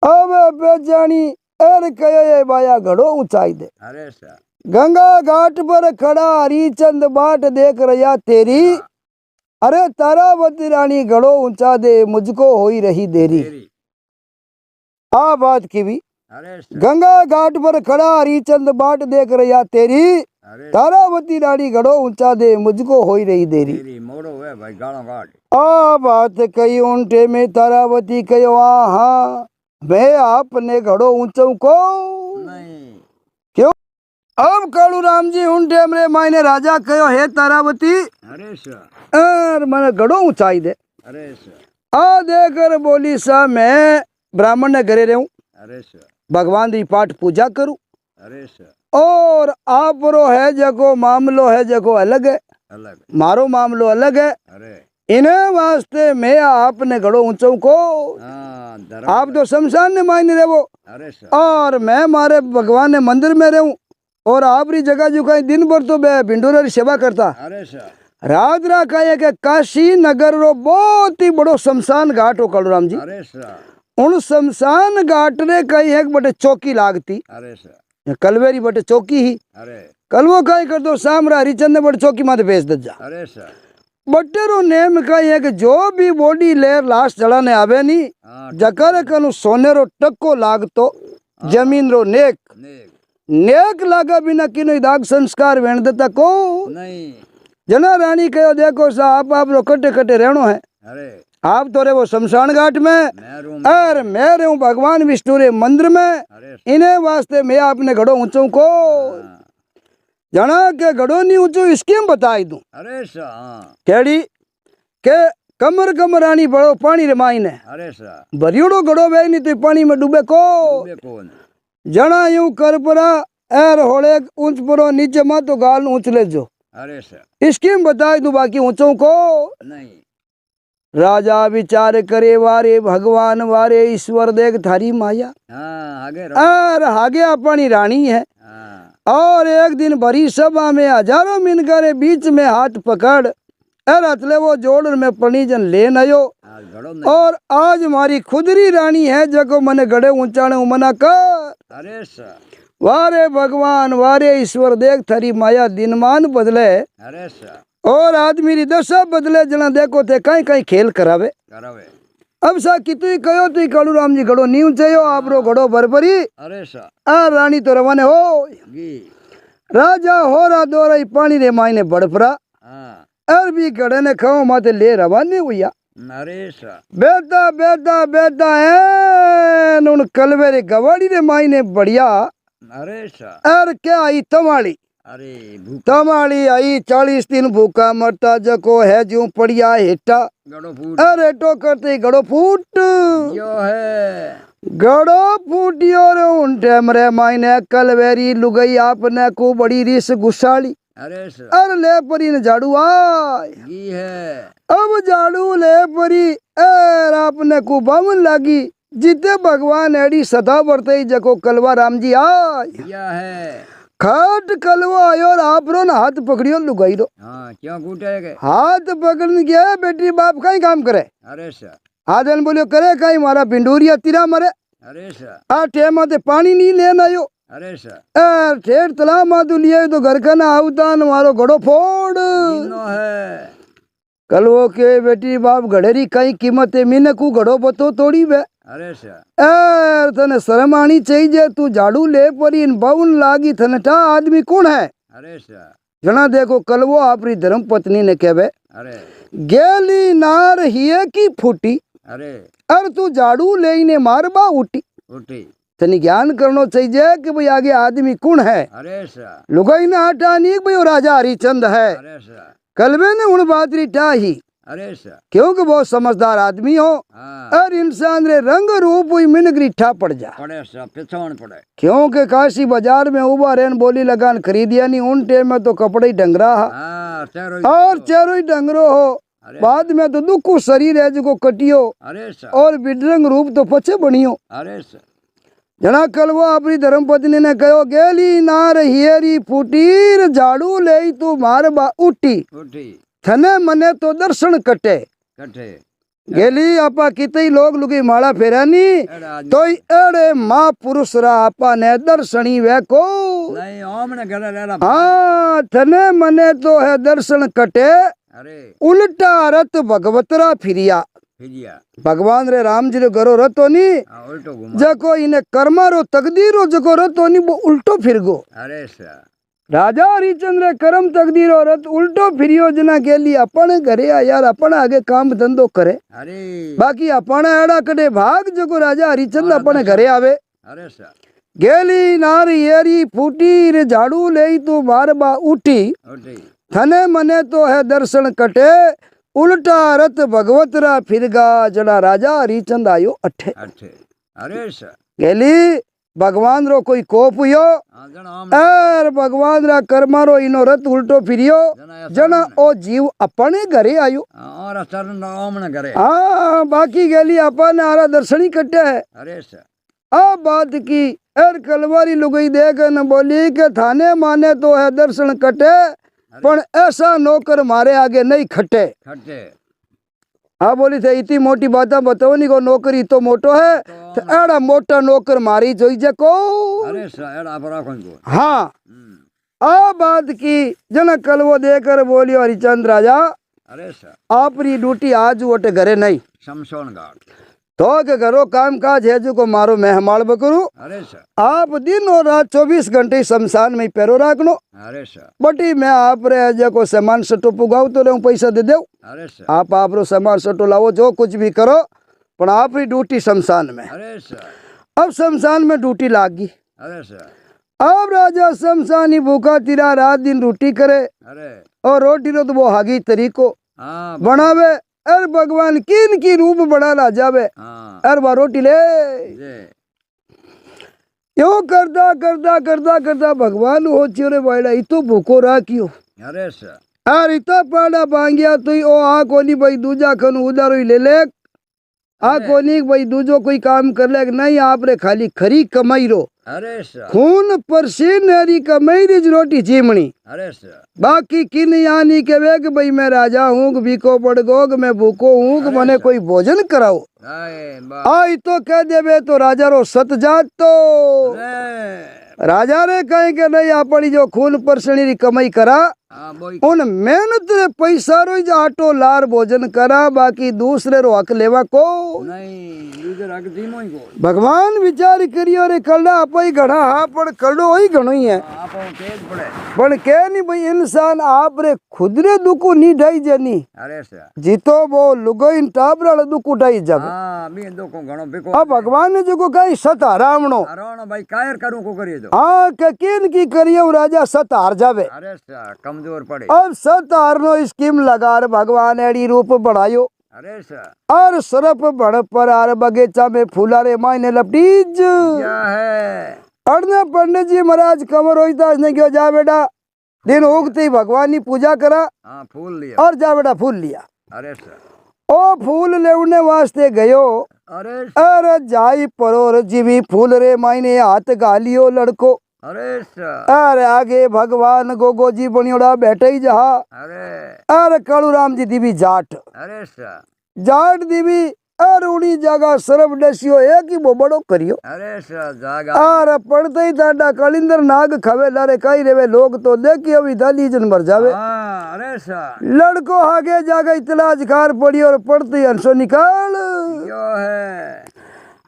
अब पहचानी एर कहे बाया घड़ो ऊंचाई दे अरे सर गंगा घाट पर खड़ा हरिचंद बाट देख रहा तेरी अरे तारावती रानी घड़ो ऊंचा दे मुझको होई रही देरी तेरी आ बात की भी अरे सर गंगा घाट पर खड़ा हरिचंद बाट देख रहा तेरी अरे तारावती रानी घड़ो ऊंचा दे मुझको होई रही देरी तेरी मोड़ो है भाई गाड़ो गाड़ आ बात कही उनटे में तारावती कहो हाँ मैं आपने घड़ो ऊंचो को नहीं क्यों अब कालू राम जी उनटे में मायने राजा कहो हे तारावती अरे सर और मैंने घड़ो ऊंचाई दे अरे सर आ देकर बोली सा मैं ब्राह्मण ने घरे रहूं अरे सर भगवान की पाठ पूजा करूं अरे सर और आप रो है जगो मामलो है जगो अलग है अलग मारो मामलो अलग है अरे इन्हें वास्ते मैं आपने घड़ो ऊंचो को हाँ धर्म आप तो शमशान ने मायने रहो अरे सर और मैं मारे भगवान ने मंदिर में रहूं और आपरी जगह जो कहीं दिन भर तो मैं भिंडोरा की सेवा करता अरे सर रात रखा है कि काशी नगर रो बहुत ही बड़ो शमशान घाट हो कलू राम जी अरे सर उन शमशान घाट रे कहीं एक बटे चौकी लागती अरे सर कलवेरी बटे चौकी ही अरे कलवो कहीं कर दो सामरा हरिचंद ने बटे चौकी माथे भेज दे जा अरे सर बटेरो नेम कहीं है कि जो भी बॉडी लेर लाश चढ़ाने आवे नी हाँ जकर कनु सोनेरो टक्को लागतो जमीन रो नेक नेक नेक लागा बिना किनो दाग संस्कार वेण देता को नहीं जना रानी कहो देखो साहब आप रो कटे कटे रहनो है अरे आप तो रे वो शमशान घाट में मैं रूम और मैं रहूं भगवान विष्णु रे मंदिर में अरे सर इन्हें वास्ते मैं आपने घड़ो ऊंचो को हाँ, जना के घड़ो नहीं ऊंचो स्कीम बताई दूं अरे सर हाँ केड़ी के कमर कमर आनी बड़ो पानी रे माईने अरे सर भरियोड़ो घड़ो वे नहीं तो पानी में डूबे को डूबे कौन जना यूं कर परा एर होड़े ऊंच परो नीचे मा तो गाल ऊंच ले जो अरे सर स्कीम बताई दूं बाकी ऊंचो को नहीं राजा विचार करे वारे भगवान वारे ईश्वर देख थारी माया हाँ आगे रहो और आगे अपनी रानी है हाँ और एक दिन भरी सभा में हजारों मिनकर बीच में हाथ पकड़ और अतले वो जोड़ में पणीजन ले नयो आज घड़ो नहीं और आज मारी खुदरी रानी है जको मने गड़े ऊंचाने मना कर अरे सर वारे भगवान वारे ईश्वर देख थारी माया दिनमान बदले अरे सर और आदमी री दशा बदले जना देखो थे कहीं कहीं खेल करावे करावे अब सा कितु ही कहो तु कालू राम जी घड़ो नीव चाहिए आपरो घड़ो भरभरी अरे सर आ रानी तो रवाने हो गी राजा हो रा दो रही पानी रे मायने बड़परा हाँ और भी घड़े ने खाओ माते ले रवाने हुआ अरे सर बेटा बेटा बेटा है उन कलवे रे गवाड़ी रे मायने बढ़िया अरे सर और क्या आई तमाड़ी अरे भूख तमाड़ी आई 40 दिन भूखा मरता जको है जो पड़िया हेटा गड़ो फूट अरे टो करते ही घड़ो फूट यो है घड़ो फूटियो रे उन टेमरे मायने कलवेरी लुगई आपने को बड़ी रिस गुस्साली अरे सर अरे ले परी ने झाड़ू आय गी है अब झाड़ू ले परी एर आपने को बामन लागी जीते भगवान एडी सदा बरते जको कलवा राम जी आय या है खाट कलवा आयो और आपरो ना हाथ पकड़ियो लुगाई रो हाँ क्यों कूटेगे हाथ पकड़ने गया बेटी बाप का ही काम करे अरे सर आदन बोलियो करे कहीं मारा पिंडूरिया तिरा मरे अरे सर आ टेमा ते पानी नहीं लेना आयो अरे सर ठेठ तला मातू लिया तो घर का ना आवता न मारो घड़ो फोड़ तीनों है कलवो के बेटी बाप घड़ेरी कई कीमत है मीने को घड़ो बतो तोड़ी वे अरे सर तने शर्म आनी चाहिए तू झाड़ू ले परी इन बाउन लागी थने टा आदमी कौन है अरे सर जना देखो कलवो आपरी धर्म पत्नी ने कहवे अरे गेली नार हिये की फूटी अरे और तू झाड़ू ले मारबा उठी उठी तनी ज्ञान करनो चाहिए कि भाई आगे आदमी कौन है अरे सर लुगाई ने हटानी भाई वो राजा हरिचंद है अरे सर कलवे ने उन बातरी टाही अरे सर क्योंकि बहुत समझदार आदमी हो हाँ और इंसान रे रंग रूप हुई मिनगरी ठा पड़ जा पड़े सर पिछवान पड़े क्योंकि काशी बाजार में उबा रेन बोली लगान खरीदिया नहीं उन टेम में तो कपड़े ही डंगरा हा हाँ चलो और चेहरो ही डंगरो हो अरे बाद में तो दुखू शरीर है जो कटियो अरे सर और बिडरंग रूप तो पछे बनियो अरे सर जना कलवा अपनी धर्म पत्नी ने कहो गेली नार हियरी फूटीर झाड़ू ले तू मार बा उठी उठी थने मने तो दर्शन कटे कटे गेली आपा कितई लोग लुगी माला फेरानी एड़ा तो एड़े माँ पुरुष रा आपा ने दर्शनी वे को नहीं ओमने गले लेला हाँ थने मने तो है दर्शन कटे अरे उल्टा रथ भगवतरा फिरिया फिजिया भगवान रे राम जी रो गरो रतो नी हाँ उल्टो घुमा जको इने कर्मा रो तकदीरो जको रतो नी वो उल्टो फिर गो अरे सर राजा हरिचंद्र कर्म तकदीरो रत उल्टो फिरियो जना के लिए अपन घरे आ यार अपन आगे काम धंधो करे अरे बाकी अपन एड़ा कटे भाग जको राजा हरिचंद्र अपन घरे आवे अरे सर गेली नार येरी फूटी रे झाड़ू ले तू मारबा उठी उठी थने मने तो है दर्शन कटे उल्टा रथ भगवतरा फिरगा जड़ा राजा हरिचंद आयो अठे अच्छे अरे सर गेली भगवान रो कोई कोप हुयो हाँ, जना आम और भगवान रा कर्मा रो इनो रथ उल्टो फिरियो जना ओ जीव अपने घरे आयो और चरण आमने करे हाँ बाकी गेली अपन आरा दर्शन ही कटे है अरे सर आ बात की एर कलवारी लुगई देख न बोली के थाने माने तो है दर्शन कटे पण ऐसा नौकर मारे आगे नहीं खटे खट्टे हाँ बोली थे इतनी मोटी बातें बताओ नहीं को नौकरी तो मोटो है तो एड़ा मोटा नौकर मारी जोई जको अरे सर एड़ा बड़ा कौन को हाँ आ बात की जना कलवो देकर बोली हरिचंद राजा अरे सर आपरी ड्यूटी आज वोटे घरे नहीं शमशान घाट तो के घरो काम काज है जो को मारो मैं हमाल बकरू अरे सर आप दिन और रात 24 घंटे शमशान में पैरो राखनो अरे सर बटी मैं आप रे जे को सामान सटो पुगाऊ तो रहूं पैसा दे देऊ अरे सर आप रो सामान सटो लाओ जो कुछ भी करो पर आपरी ड्यूटी शमशान में अरे सर अब शमशान में ड्यूटी लाग गई अरे सर अब राजा शमशानी भूखा तिरा रात दिन रोटी करे अरे और रोटी रो तो वो हागी तरीको हाँ बनावे अर भगवान किन की रूप बना ला जावे हाँ अर बा रोटी ले जे यो करता करता करता करता भगवान हो चिरे वाइडा इतो भूखो राखियो अरे सर अर इता पाड़ा बांगिया तो ओ आ कोनी भाई दूजा खन उधारो ही ले ले आ कोनी भाई दूजो कोई काम कर ले नहीं आप रे खाली खरी कमाई रो अरे सर खून परसीन हरी कमाई रिज रोटी जीमणी अरे सर बाकी किन यानी के वे कि भाई मैं राजा हूँ भीको पड़ गोग मैं भूखो हूँ मने कोई भोजन कराओ आए बा आई तो कह देवे तो राजा रो सत जात तो अरे राजा रे कहे के नहीं अपनी जो खून परसणी री कमाई करा हाँ बोई उन मेहनत रे पैसा रो जो आटो लार भोजन करा बाकी दूसरे रो हक लेवा को नहीं दूसरे रख दी मोई को भगवान विचार करियो रे कलड़ा आप ही घना हाँ पर कलड़ो ही घणो ही है आप तेज पड़े पण के नहीं भाई इंसान आप रे खुद रे दुखो नी ढाई जनी अरे सर जीतो वो लुगोइन टाबरा दुख उठाई जब हाँ मी दो को घणो बिको अब भगवान ने जो कही सत हरावणो अरोण भाई कायर करूं को करिए तो हाँ के किन की करियो राजा सत हार जावे अरे सर कमजोर पड़े अब सत हारनो स्कीम लगा रे भगवान एड़ी रूप बढ़ायो अरे सर और सरप बड़ पर आर बगीचा में फूला रे मायने लपटीज क्या है अड़ने पंडित जी महाराज कमर होता ने क्यों जा बेटा दिन उगते ही भगवान की पूजा करा हाँ फूल लिया और जा बेटा फूल लिया अरे सर ओ फूल लेने वास्ते गयो अरे अरे जाई परोर जीवी फूल रे मायने हाथ गालियो लड़को अरे सर अरे आगे भगवान गोगो जी बनियोड़ा बैठे ही जहा अरे अरे कालू राम जी दीवी जाट अरे सर जाट दीवी अरे उनी जगह सरब डसियो एक ही वो बड़ो करियो अरे सर जागा अरे पड़ते ही ताडा कलिंदर नाग खवे लारे कई रेवे लोग तो देखिए अभी दाली जन मर जावे हाँ अरे सर लड़को आगे जागा इतला खार पड़ी और पड़ते ही हंसो निकाल क्यों है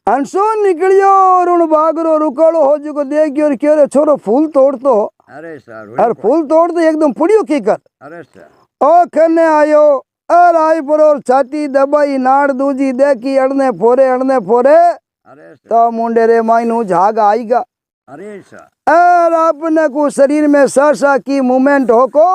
हंसो निकलियो और उन बागरो रुकालो हो जो देखियो और क्यों रे छोरो फूल तोड़ तो अरे सर और फूल तोड़ तो एकदम पुड़ियो की कर अरे सर ओ खने आयो और आई पर और छाती दबाई नाड़ दूजी देखी अड़ने फोरे अरे सर तो मुंडे रे माइनू झाग आईगा अरे सर और अपने को शरीर में सा की मूवमेंट हो को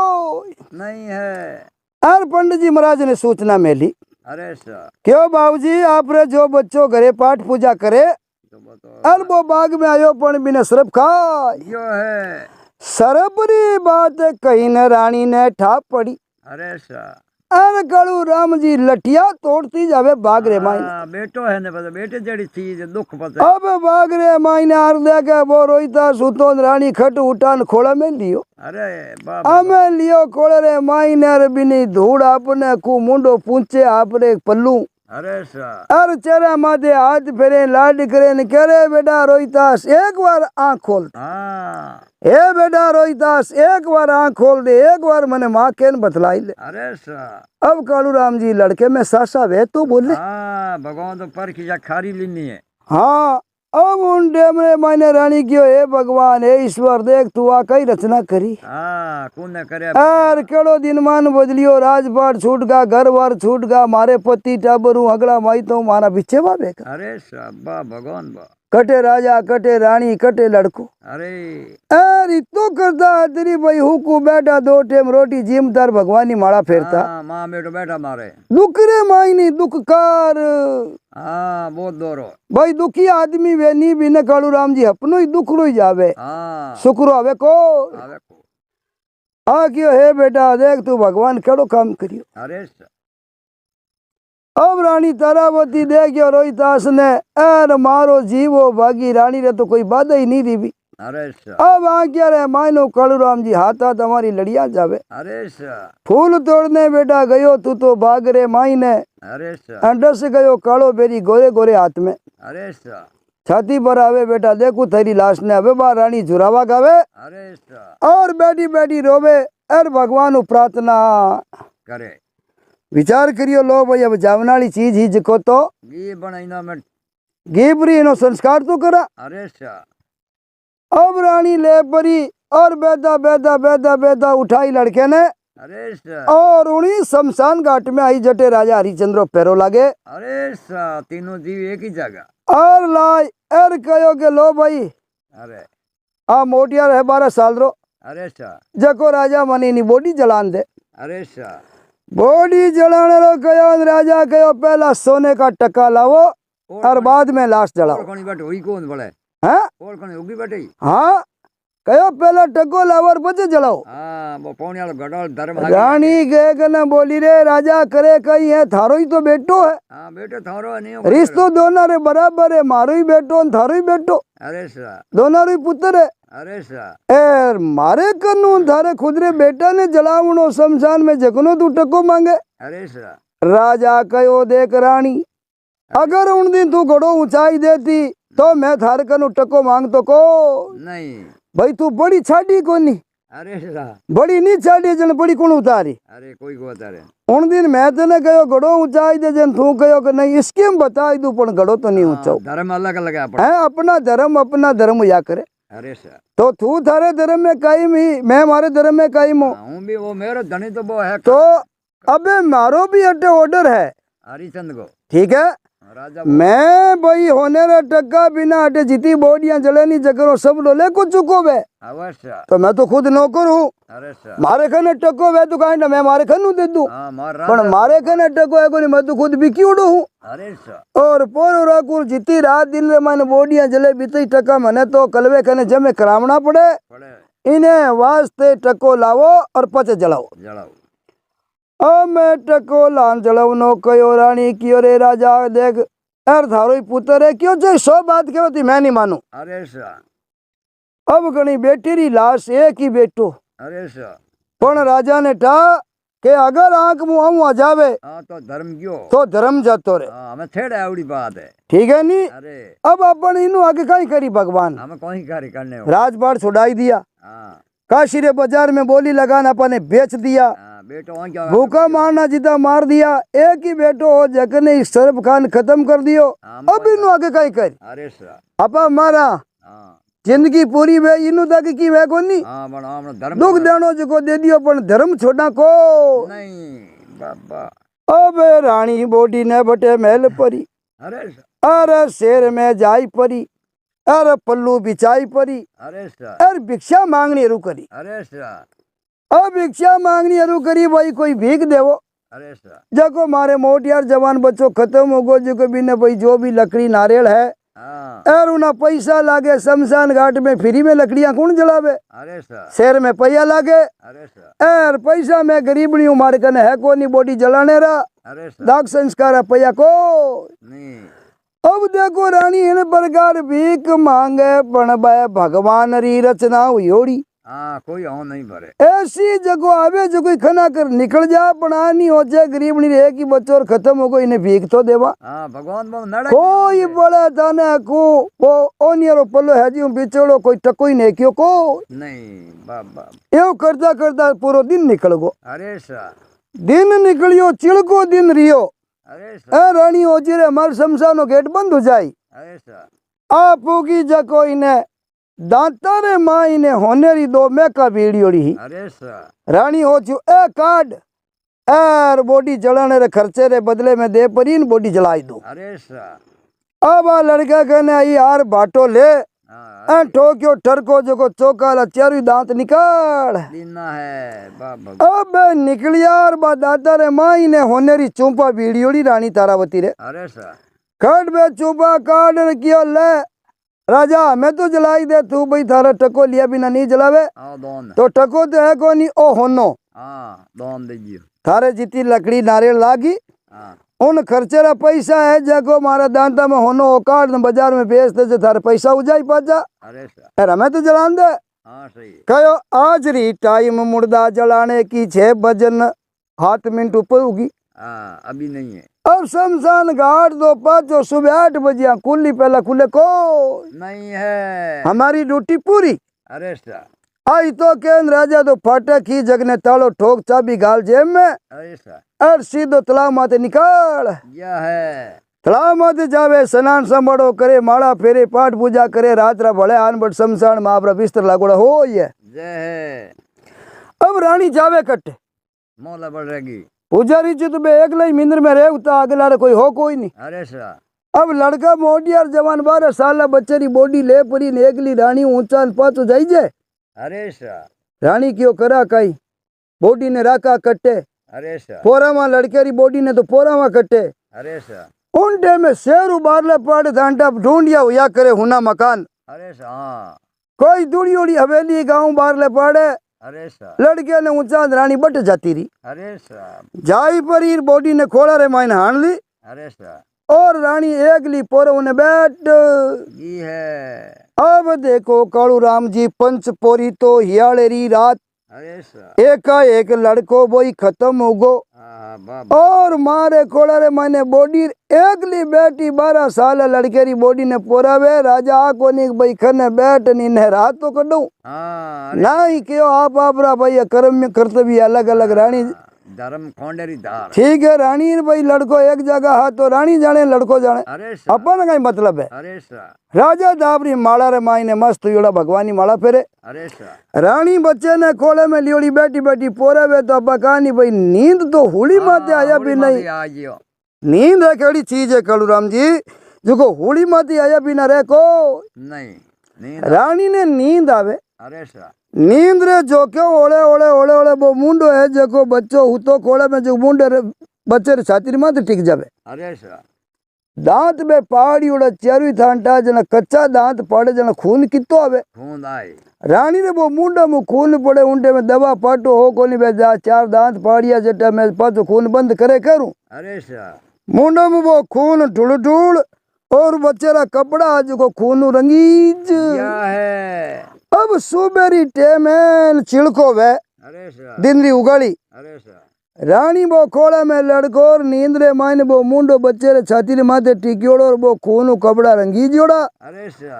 नहीं है और पंडित जी महाराज ने सूचना मिली अरे सर क्यों बाबूजी आप रे जो बच्चों घरे पाठ पूजा करे तो बताओ और वो बाग में आयो पण बिना सरप खा क्यों है सरबरी बात कहीं न रानी ने ठाप पड़ी अरे सर अरे कालू राम जी लठिया तोड़ती जावे बाग रे माई हाँ, बेटो है ने पता बेटे जड़ी चीज दुख पता अब बाग रे माई ने आर दे के वो रोईता सुतो रानी खट उठान खोला में लियो अरे बाबा हमें लियो खोले रे माई ने रे बिनी धूड़ आपने को मुंडो पूछे आपरे पल्लू अरे सर अर चेहरा माथे हाथ फेरे लाड करे न करे बेटा रोहितास एक बार आंख खोल हाँ ए बेटा रोहितास एक बार आंख खोल दे एक बार मने माँ के न बतलाई ले अरे सर अब कालू राम जी लड़के में सासा वे तो बोले हाँ भगवान तो पर की खारी लेनी है हाँ अब उन डेमरे मायने रानी क्यों हे भगवान हे ईश्वर देख तू आ कई रचना करी हाँ कौन करे यार केड़ो दिन मान बदलियो राजपाट छूट गा घर बार छूट गा मारे पति टाबरू अगला माई तो मारा पीछे बाबे का अरे सर बा भगवान बा कटे राजा कटे रानी कटे लड़को अरे अरे तो करता तेरी भाई हुकू बैठा 2 टेम रोटी जिम तार भगवानी माला फेरता हाँ, माँ बेटो बैठा मारे दुख रे माई नहीं दुख कार हाँ बहुत दोरो भाई दुखी आदमी वे नी बिने कालू राम जी अपनो ही दुख रोई जावे हाँ शुक्र आवे को आवे को आ क्यों है बेटा देख तू भगवान केड़ो काम करियो अरे अब रानी तारावती देखियो रोहितास ने एर मारो जीवो भागी रानी रे तो कोई बाधा ही नहीं दी अरे अब आ क्या रे मायनो कालू राम जी हाथा तुम्हारी लड़िया जावे अरे फूल तोड़ने बेटा गयो तू तो भाग रे माई ने अरे अंडर से गयो कालो बेरी गोरे गोरे हाथ में अरे छाती पर आवे बेटा देखू तेरी लाश ने अबे बा रानी जुरावा गावे अरे और बैठी बैठी रोवे अर भगवान प्रार्थना करे विचार करियो लो भाई अब जावनाली चीज ही जको तो घी बनाईना में गीबरी नो संस्कार तो करा अरे अब रानी ले परी और बेदा बेदा बेदा बेदा उठाई लड़के ने अरे और उन्हीं शमशान घाट में आई जटे राजा हरिचंद्र पैरो लागे अरे तीनों जीव एक ही जगह और लाई एर कहो के लो भाई अरे आ मोटिया रहे 12 साल रो अरे जको राजा मनी नी बॉडी जलान दे अरे बॉडी जलाने रो कहो राजा कहो पहला सोने का टका लावो और बाद में लाश जलाओ बैठे हुई कौन बोले हैं और कौन होगी बैठे हाँ कहो पहला टको लावो और बचे जलाओ हाँ वो पौने वाला गड़ोल धर्म रानी के न बोली रे राजा करे कहीं है थारो ही तो बेटो है हाँ बेटो थारो नहीं रिश्तो दोनों रे बराबर है मारो ही बेटो और थारो ही बेटो अरे दोनों रे पुत्र है अरे एर मारे कनु थारे खुद रे बेटा ने जलावनो शमशान में जगनो तू टको मांगे अरे राजा कहो देख रानी अगर उन दिन तू घड़ो ऊंचाई देती तो मैं थारे कनु टको मांग तो को नहीं भाई तू बड़ी छाड़ी कोनी अरे बड़ी नहीं छाड़ी जन बड़ी कौन उतारी अरे कोई को उतारे उन दिन मैं तेने कहो घड़ो ऊंचाई दे जन तू कहो कि नहीं स्कीम बताई दू पण घड़ो तो नहीं ऊंचाओ धर्म अलग अलग है अपना धर्म या करे अरे तो तू थारे धर्म में कायम ही मैं मारे धर्म में कायम हूँ भी वो मेरा धनी तो वो है तो अबे मारो भी अटे ऑर्डर है हरिचंद को ठीक है राजा मैं भाई होने रे टक्का बिना अटे जितनी बॉडियां जले नहीं जगरो सब लोले को चुको वे अवश्य तो मैं तो खुद नौकर हूँ अरे मारे खने टको वे तो कहीं ना मैं मारे खनू दे दूं पण मारे खने टको है कोनी मैं तो खुद बिकी उड़ो हूँ अरे और पोरो राकुर जितनी रात दिन रे मैंने बॉडियां जले बीती टका मने तो कलवे खने जमे करावना पड़े इन्हें वास्ते टको लावो और पचे जलाओ अब मैं टको लान जलावनो कयो रानी कियो रे राजा देख यार थारो ही पुत्र है क्यों चाहे 100 बात कहती मैं नहीं मानू अरे अब गणी बेटी री लाश एक ही बेटो अरे पण राजा ने टा के अगर आंख मुंह आ जावे तो धर्म क्यों तो धर्म जातो रे हमें छेड़ा आवड़ी बात है ठीक है नी अरे अब अपन इनु आगे कहीं करी भगवान हमें कोई कार्य करने हो राजपाट छुड़ाई दिया हाँ काशी रे बाजार में बोली लगाना अपने बेच दिया बेटो क्या भूखा मारना जिदा मार दिया एक ही बेटो हो जगने सरफ खान खत्म कर दियो अब इनु आगे कहीं कर अरे अपा मारा जिंदगी पूरी वे इनु तक की वे कोनी दुख देनो जको दे दियो पण धर्म छोड़ा को नहीं बाबा अब रानी बोडी ने बटे महल परी अरे शेर में जाई परी अरे पल्लू बिछाई परी अरे भिक्षा मांगनी रू करी अब भिक्षा मांगनी रू करी भाई कोई भीख देवो जको मारे मोटियार जवान बच्चों खत्म हो गो जो बिना भाई जो भी लकड़ी नारियल है और उना पैसा लागे शमशान घाट में फ्री में लकड़ियां कौन जलावे शहर में पैया लागे और पैसा में गरीबनी मारे कने है कोनी बॉडी जलाने रहा दाग संस्कार पैया को नहीं अब देखो रानी इन प्रकार भीख मांगे पण भगवान री रचना हुई कोई हो नहीं भरे ऐसी जगह आवे जो कोई खना कर निकल जा पना नहीं हो जाए गरीब नहीं रहे कि बच्चों और खत्म हो गई इन्हें भीख तो देवा भगवान कोई बड़ा जाने को वो ओनियरो पल्लो है जी बिचड़ो कोई टको ही नहीं क्यों को नहीं बाबा यो करता करता पूरा दिन निकल गो अरे दिन निकलियो चिड़को दिन रियो अरे रानी हो जी रे हमारे शमशानो गेट बंद हो जाई आप होगी जको इन्हें दांता रे माँ इन्हें होने री 2 में का वीडियोड़ी ही रानी हो चु ए कार्ड एर बॉडी जलाने रे खर्चे रे बदले में दे परी बॉडी जलाई दो अब आ लड़का कहने आई यार बाटो ले हाँ, ठोक्यो ठरको जो चौका चारू दांत निकाल दीना है बाबा। अब निकल यार बा दादा रे माई ने होनेरी चुंपा बीड़ियोड़ी रानी तारावती रे अरे सा कट बे चुंपा काट रे कियो ले राजा मैं तो जलाई दे तू भाई थारा टको लिया बिना नहीं जलावे हाँ दोन तो टको तो है को नहीं ओ होनो हाँ दोन दीजिए थारे जितनी लकड़ी नारियल लागी हाँ उन खर्चे रा पैसा है जको मारा दांता में होनो काट बाजार में बेच दे जो थारे पैसा उजाई पाजा अरे सा अरे मैं तो जलान दे हाँ सही कहो आज री टाइम मुर्दा जलाने की 6 बजन 7 मिनट ऊपर होगी हाँ अभी नहीं है। अब शमशान घाट दो पाँचो सुबह 8 बजे खुली पहला खुले को नहीं है हमारी ड्यूटी पूरी अरे सा आई तो केन राजा तो फाटक ही जगने तालो ठोक चाबी गाल जेब में अरे सा और सीधो तालाब माते निकाल यह है तालाब माते जावे स्नान संभड़ो करे माला फेरे पाठ पूजा करे रात रा भले आन बट शमशान में आपरा बिस्तर लागोड़ा हो ये जय है अब रानी जावे कट्टे मौला बढ़ रहेगी पुजारी जी तो बे एक लाई मिंदर में रहे उता अगला रे कोई हो कोई नहीं अरे सा अब लड़का मोडियार जवान 12 साल बच्चे री बॉडी ले परी ने एकली रानी ऊंचा पाछो जाई जे अरे सा रानी क्यों करा काई बॉडी ने राका कट्टे अरे सा पोरा में लड़के री बॉडी ने तो पोरा में कट्टे अरे सा उन टाइम में शेर उबारले पड़ धांटा ढूंढिया हुआ करे हुना मकान अरे सा हाँ कोई दूड़ी उड़ी हवेली गांव बारले पड़े अरे सा लड़के ने ऊंचा रानी बट जाती रही अरे सा जाई पर ही बॉडी ने खोला रे माइन हान ली अरे सा और रानी एकली पोरो ने बैठ ये है अब देखो कालू राम जी पंच पोरी तो हियालेरी रात अरे सा एकाएक लड़को बोई खत्म हो गो हाँ बाबा और मारे कोड़ा रे मैंने बॉडी एकली बेटी 12 साल लड़के री बॉडी ने पोरावे राजा को नहीं भाई खने बैठ नी ने रात तो कढूं हाँ नहीं क्यों आप आपरा भाई कर्म में कर्तव्य अलग अलग रानी धर्म खोंडेरी धार ठीक है रानी भाई लड़को एक जगह है तो रानी जाने लड़को जाने अरे सा अपन का मतलब है अरे सा राजा दाबरी माला रे माई ने मस्त योड़ा भगवानी माला फेरे अरे सा रानी बच्चे ने कोले में लियोड़ी बैठी बैठी पोरे वे तो अब्बा कहानी भाई नींद तो हुली माते आया भी नहीं आजियो नींद है केड़ी चीज है कालू राम जी जो हुली माते आया भी ना रे को नहीं नहीं रानी ने नींद आवे अरे सा नींद रे जो क्यों ओले ओले ओले ओले वो मुंडो है जो बच्चो हुतो कोले में जो मुंडे रे बच्चे रे छाती माते टिक जावे अरे सा दांत में पहाड़ी उड़ा चेरू थांटा जना कच्चा दांत पड़े जना खून कितो आवे खून आए रानी रे वो मुंडा में खून पड़े उंडे में दवा पाटो हो कोनी बे जा 4 दांत पाड़िया जटा मैं पाछो खून बंद करे करूं अरे सा मुंडा में वो खून ढूल ढूल और बच्चेरा कपड़ा जो खून रंगीज क्या है अब सुबेरी टेमेन छिड़को वे अरे सा दिन री उगाड़ी अरे सा रानी वो खोला में लड़को और नींद रे मायने वो मुंडो बच्चे रे छाती रे माथे टिक्योड़ो और वो खून कपड़ा रंगी जोड़ा अरे सा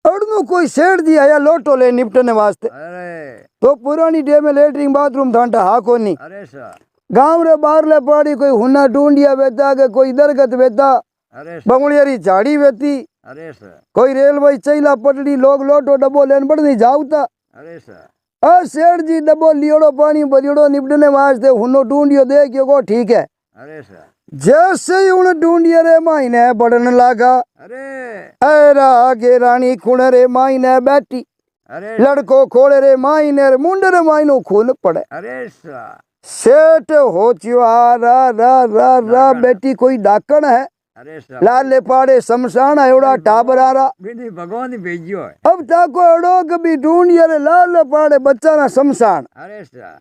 अड़नो कोई सेठ जी आया लोटो ले निपटने वास्ते अरे तो पुरानी डे में लेटरिन बाथरूम थांटा हा कोनी अरे सा गांव रे बाहर ले पड़ी कोई हुना ढूंढिया बेता के कोई दरगत बेता अरे सा बंगलियारी झाड़ी बेती अरे सा कोई रेलवे चैला पटड़ी लोग लोटो डब्बो लेन पड़ नहीं जाऊता अरे सा सेठ जी डब्बो लियोड़ो पानी भरियोड़ो निपटने वास्ते हुनो ढूंढियो देखियो को ठीक है अरे सा जैसे ही उन ढूंढिया रे मायने बढ़न लागा अरे ऐरा आगे रानी खुण रे मायने बैठी अरे लड़को खोले रे मायने रे मुंड रे मायनो खून पड़े अरे सा सेठ हो चियो आ रा रा रा रा बेटी कोई डाकण है अरे सा लाले पाड़े शमशान एवड़ा टाबर आ रहा बिनी भगवान ही भेजियो है अब ताको एड़ो कभी ढूंढिया रे लाल पाड़े बच्चा ना शमशान अरे सा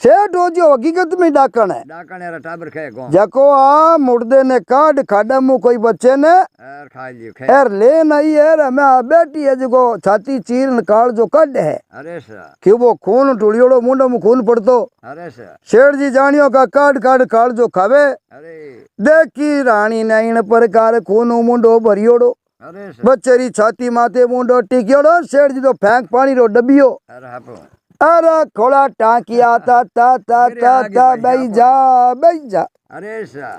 सेठ हो जो हकीकत में डाकण है डाकण यार टाबर खाए गो जको आ मुर्दे ने काट खाड़ा मुंह कोई बच्चे ने यार खा लियो खाए यार ले नहीं है हमें आ बेटी है जो छाती चीर निकाल जो कड है अरे सा कि वो खून टुड़ियोड़ो मुंडो में खून पड़तो अरे सा शेर जी जानियो का काट काट काल जो खावे अरे देखी रानी ने इन प्रकार खून मुंडो भरियोड़ो अरे सा बच्चेरी छाती माथे मुंडो टिकियोड़ो शेर जी तो फेंक पानी रो डबियो अरे हापो अरे खोला टाकिया ता ता ता ता ता बैजा अरे सा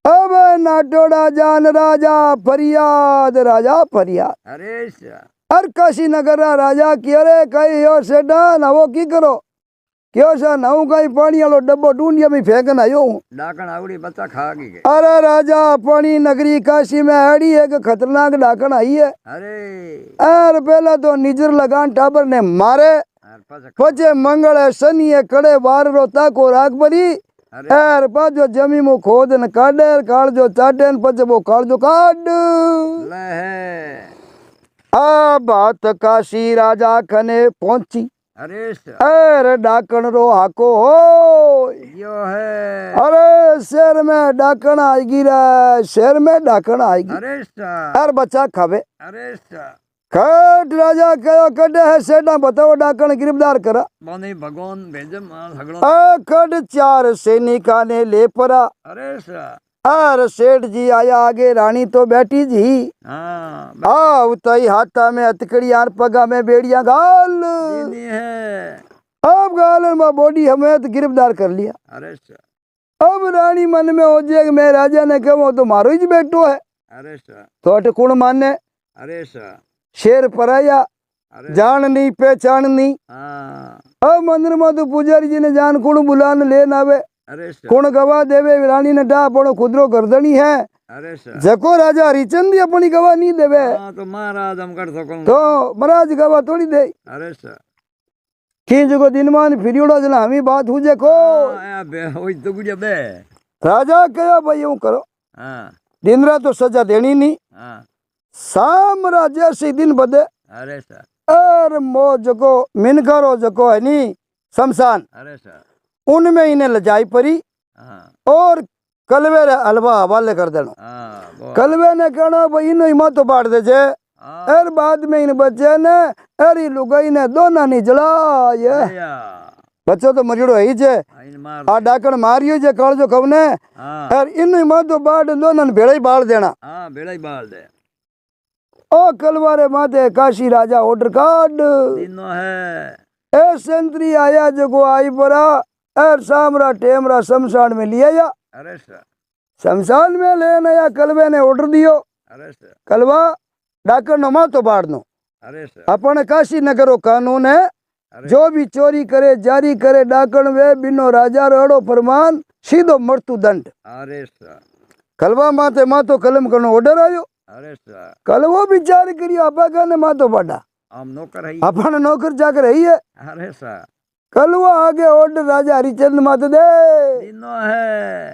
अब नाटोड़ा जान राजा फरियाद राजा फरियाद अरे सा अर काशी नगर राजा की अरे कही हो सेठा ना वो की करो क्यों सा नऊ कई पानी वालो डब्बो डूंडिया में फेंकन आयो हूँ। डाकण आवड़ी बच्चा खा गई के। अरे राजा अपनी नगरी काशी में अड़ी एक खतरनाक डाकण आई है। अरे अरे पहला तो निजर लगान टाबर ने मारे, पचे मंगल है शनि है कड़े बार रो ताको राग परी। अरे पाजो जमी मु खोद न काढे काल जो चाटे न पचे वो काल जो काढ ले आ बात काशी राजा खने पहुंची। अरे डाकण रो हाको हो यो है। अरे शहर में डाकण आएगी रे, शहर में डाकण आएगी। अरे बच्चा खावे। खट राजा कहो कटे है सेठा बताओ डाकण गिरफ्तार करा। भगवान भेजे माल हगड़ो। खट चार सैनिका ने ले परा। अरे सेठ जी आया आगे रानी तो बैठी जी। उतई हाथा में हथकड़ी आर पगा में बेड़िया गाल है। अब गाल में बॉडी हमें तो गिरफ्तार कर लिया। अब रानी मन में हो जाए मैं राजा ने कहो तो मारो ही बेटो है। तो अटकुण माने शेर पराया जान नहीं पहचान नहीं। अब मंदिर में तो पुजारी जी ने जान कुण बुलान लेन आवे। कौन गवाह देवे रानी ने डा अपनो खुदरो गर्दनी है। जको राजा हरिचंद अपनी गवाह नहीं देवे तो महाराज हम कर सको। तो महाराज गवाह थोड़ी दे। की जको दिनमान फिरियोड़ा जना हमी बात हो जे को तो गुड़िया बे राजा कहा भाई यूं करो दिन रात तो सजा देनी नहीं। शाम राजा से दिन बदे। अरे मो जको मिनकरो जको है नी शमशान उनमें इन्हें लजाई परी और कलवे रे हलवा हवाले कर देना। कलवे ने कहना भाई इन हिम्मत तो बांट दे जे। एर बाद में इन बच्चे ने एरी लुगाई ने दोना नहीं जलाए। बच्चों तो मरियो है जे आ डाकण मारियो जे काल जो खवने एर इन हिम्मत तो बांट दोना ने भेड़ा ही बाल देना। भेड़ा ही बाल दे। ओ कलवारे माथे काशी राजा ऑर्डर काट है। ए सेंत्री आया जको आई परा एर सामरा टेमरा शमशान में लिया जा। शमशान में ले नया कलवे ने ऑर्डर दियो। कलवा डाकण नमा तो बाढ़ नो। अपन काशी नगरो कानून है जो भी चोरी करे जारी करे डाकण वे बिनो राजा रोड़ो फरमान सीधो मृत्यु दंड। कलवा माथे मातो कलम करनो ऑर्डर आयो। कलवो विचार करियो आपा कने मातो पड़ा अपन नौकर चाकर रही है। कलवा आगे ऑर्डर राजा हरिचंद माते दे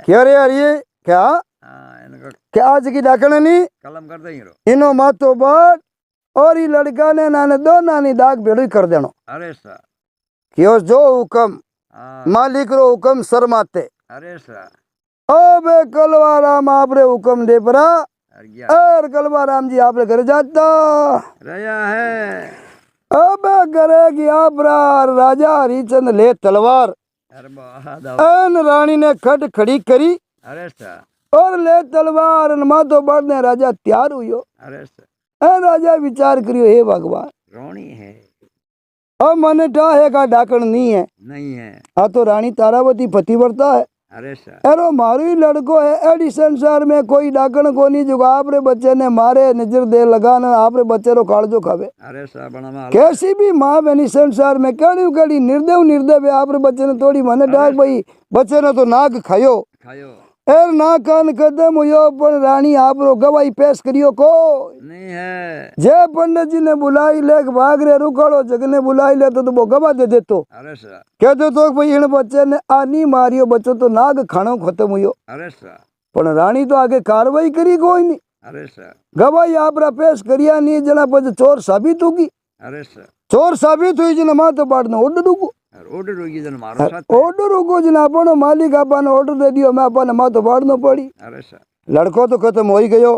क्या रे यार ये क्या आज की डाकण नहीं कलम कर दे इनो मातो बाट और ये लड़का ने नाने दो नानी दाग बेड़ू कर देनो। क्यों जो हुक्म मालिक रो हुक्म शर्माते। अबे कलवा राम आपरे हुक्म दे परा और कलवा राम जी आपरे घर जाता रहा है। अब करे गया राजा हरिचंद ले तलवार एन रानी ने खट खड़ी करी और ले तलवार मातो बढ़ने राजा तैयार हुयो। राजा विचार करियो हे भगवान रानी है अब मन है का डाकण नहीं है आ तो रानी तारावती पतिव्रता है। अरे मारू ही लड़को है एडी संसार में कोई डाकण को नहीं जो आपरे बच्चे ने मारे नजर दे लगाना आपरे बच्चे रो कालजो खावे। कैसी भी माँ बनी संसार में कड़ी कड़ी निर्देव निर्देव आपरे बच्चे ने थोड़ी मने डाक भाई बच्चे ने तो नाक खायो एर ना कान कदम हुयो पर रानी आप रो गवाही पेश करियो को नहीं है। जे पंडित जी ने बुलाई ले भाग रे रुकाड़ो जग ने बुलाई ले तो वो गवाह दे देतो कहते तो भाई इन बच्चे ने आ नहीं मारियो बच्चों तो नाग खानो खत्म हुयो। पर रानी तो आगे कार्रवाई करी कोई नहीं गवाही आप रा पेश करिया नहीं जना पर चोर साबित होगी। चोर साबित हुई जना मां तो बाढ़ ऑर्डर होगो ऑर्डर होगो जना अपनो मालिक अपन ऑर्डर दे दियो मैं अपन मां तो बाढ़ पड़ी। लड़को तो खत्म हो ही गयो।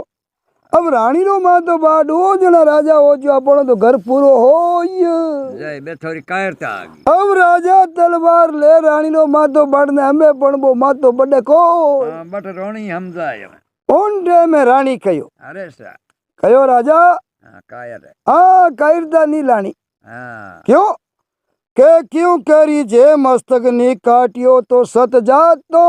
अब रानी रो मां तो बाढ़ हो जना राजा हो जो अपनो तो घर पूरो हो अब राजा तलवार ले रानी रो मां तो बाढ़ ने हमें पण वो मां तो बड़े को बट रानी हम जाए उन डे में रानी कयो कयो राजा कायरता नहीं लानी क्यों के क्यों करी जे मस्तक नी काटियो तो सत जात तो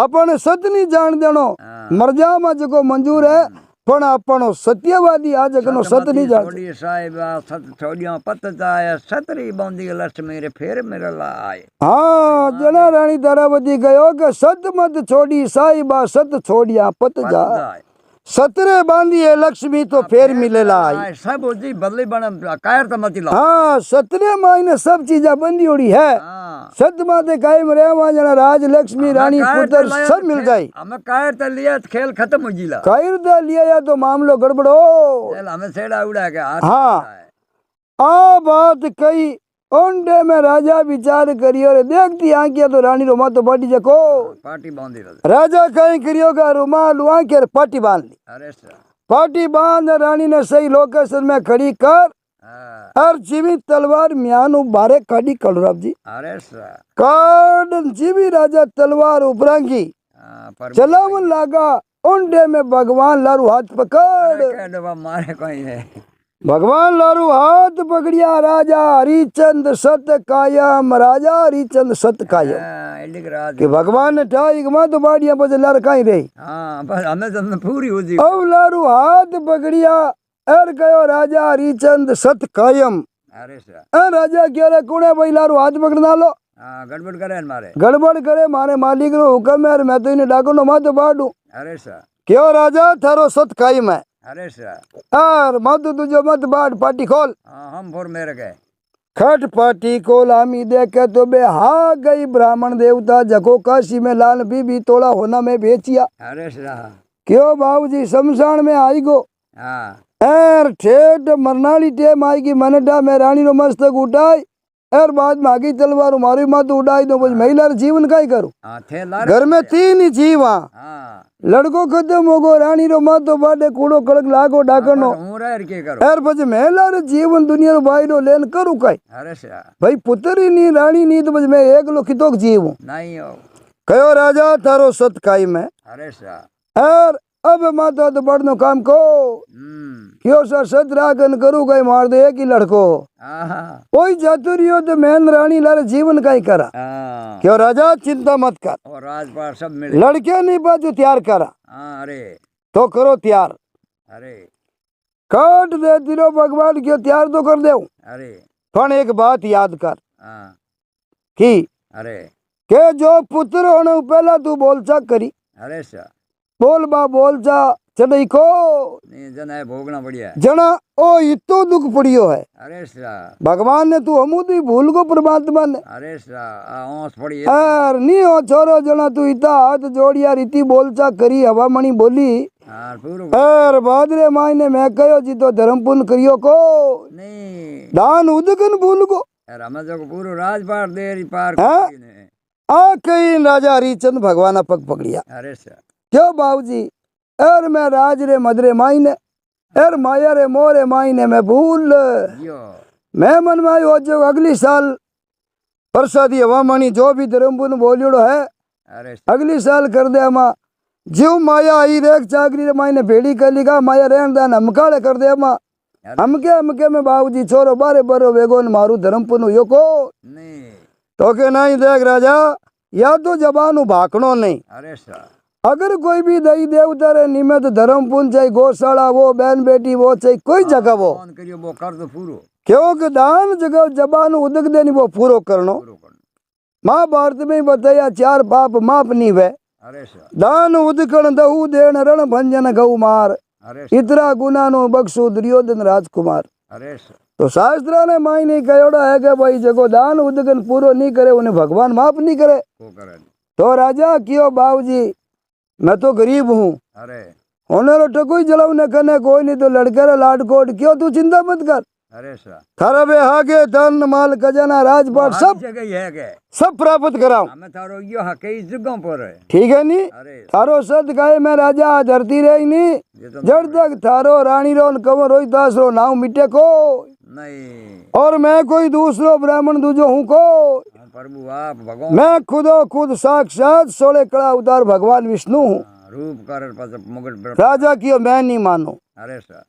अपन सत नहीं जान देनो मर जा में जको मंजूर है पण આપણો સત્યવાદી આ જગનો સત નહીં જાણતો छोड़ी साहिब सत छोड़ियों पत जाए सतरी बौंदी लक्ष्य मेरे फेर मेरे लाए हाँ जना रानी तारावती कहो कि सत मत छोड़ी साहिबा सत छोड़िया पत जा जाए सतरे बांधिए लक्ष्मी तो फेर मिलेला आई आए सब जी बदली बन कायर तो मत ला हाँ सतरे मायने सब चीजा बंदी होड़ी है हां सत माते कायम रहवा जना राज लक्ष्मी रानी पुत्र सब मिल जाए हमें कायर तो लिया तो खेल खत्म हो जीला कायर दा लिया या तो मामलो गड़बड़ो चल हमें सेड़ा उड़ा के हाथ हाँ। है। आ बात कही ओंडे में राजा विचार करियो रे देखती आंखिया तो रानी रो मातो पाटी जको पार्टी बांधी रहे राजा कहीं करियो का रुमाल आंखे रे पाटी बांध ली अरे सर पाटी बांध रानी ने सही लोकेशन में खड़ी कर हाँ, और जीवी तलवार म्यानु बारे काटी कलराब जी अरे सर काड जीवी राजा तलवार उपरांगी हाँ, पर चलावन लागा ओंडे में भगवान लारू हाथ पकड़ कह दो मारे कोई है भगवान लारू हाथ पकड़िया राजा हरिचंद सत कायम राजा हरिचंद सत कायम हाँ, एडिक रात कि भगवान ने ठाई मा तो बाड़िया बजे लड़ कहीं रही हाँ बस हमें तो पूरी हो जी अब लारू हाथ पकड़िया एर कहो राजा हरिचंद सत कायम अरे सर राजा कह रहे कुणे भाई लारू हाथ पकड़ना लो हाँ गड़बड़ करे न मारे गड़बड़ करे मारे मालिक नो हुक्म है और मैं तो इन्हें डाको नो मातो बाडू अरे सर क्यों राजा थारो सत कायम है अरे सर और मातो तुझो मत बाट पाटी खोल हाँ हम फोर मेरे गए खट पाटी खोल आमी देखे तो बे हा गई ब्राह्मण देवता जको काशी में लाल बीबी तोड़ा होना में बेचिया अरे सर क्यों बाबूजी शमशान में आई गो हाँ एर ठेठ मरनाली टेम आएगी मनडा में रानी रो मस्तक उठाई एर बाद में आगी तलवार मारी मात उड़ाई दो महिला रे जीवन का ही करूं हाँ थे लार घर में तीन ही जीव हाँ हाँ लड़को खत्म हो गो रानी रो मातो बाडे कूड़ो कड़क लागो डाकनो हूँ रह के करो एर પછી महिला रे जीवन दुनिया रो बाहरो लेन करूं काई अरे सर भाई पुत्र ही नहीं रानी नहीं तो बस मैं एक लो कितोक जीव हूं नहीं हो कहो राजा थारो सत कायम है अरे सर एर अब माता तो बड़नो काम को क्यों सर सत राखन करूं कई मार दे एक ही लड़को हाँ कोई चातुर्यो तो मैन रानी लारे जीवन का ही करा हाँ क्यों राजा चिंता मत कर और राजपाट सब मिले लड़के नहीं बाजू तैयार करा हाँ अरे तो करो तैयार अरे काट दे दिलो भगवान क्यों तैयार तो कर दे अरे पण एक बात याद कर हाँ कि अरे के जो पुत्र होने पहला तू बोलचा करी अरे सर बोल बा बोलचा चढ़ई को नहीं जना है भोगना बढ़िया है जना ओ इतो दुख पड़ियो है अरे सर भगवान ने तू हमू तू भूल को परमात्मा ने अरे सर ओंस पड़ी है यार नी हो छोरो जना तू इता हाथ जोड़िया रीति बोलचा करी हवा मणि बोली हाँ पूरा यार बादरे मायने मैं कहो जी तो धर्म पुण्य करियो को नहीं दान उदकन भूल को यार हमें जो पूरा राजपाट दे रही पार हाँ? की ने। आ कहीं राजा हरिचंद भगवान पग पकड़िया अरे सर क्यों बाबूजी एर मैं राज रे मदरे मायने एर माया रे मोरे मायने मैं भूल यो मैं मन में आयो जो अगली साल प्रसादी हवा मणि जो भी धर्म पुण्य बोलियोड़ो है अरे अगली साल कर दे अमा जीव माया आई रेख चाकरी रे मायने भेड़ी कर लिगा माया रहन दान हमकाले कर दे अमा हमके में बाबूजी छोरो बारे बरो वेगोन मारू धर्म पुण्य यो को नहीं तो के नहीं देख राजा या तो जबान भाकणो नहीं अरे सर अगर कोई भी दई देवता रे निमित्त धर्म पुण्य चाहे गौशाला वो बहन बेटी वो चाहे कोई जगह वो फोन करियो वो कर दो पूरो क्योंकि दान जगह जबान उदक देनी वो पूरो करनो पूरो कर महाभारत में ही बताया 4 पाप माप नहीं वे अरे सर दान उदकण दहु देण रण भंजन गौ मार अरे इतरा गुना नो बख्शो दुर्योधन राजकुमार अरे सर तो शास्त्र ने माई नहीं कहोड़ा है कि भाई जगो दान उदकन पूरो नहीं करे उन्हें भगवान माफ नहीं करे वो करे तो राजा क्यों बाबूजी मैं तो गरीब हूँ अरे होने रो टकोई जलाऊ न करने कोई नहीं तो लड़के रे लाडकोट क्यों तू चिंता मत कर अरे सर थारा बे आगे धन माल खजाना राजपाट सब जगह ही है के सब प्राप्त कराऊं हमें थारो यो है कई जगहों पर है ठीक है नी अरे थारो सत गाय में राजा धरती रही नी ये तो जड़ तक थारो रानी रो कंवर रोई दास रो नाव मिटे को नहीं और मैं कोई दूसरो ब्राह्मण दूजो हूँ को हाँ, प्रभु आप भगवान मैं खुदो खुद साक्षात 16 कला उतार भगवान विष्णु हूँ रूप कर मुगट पर राजा की मैं नहीं मानो अरे सर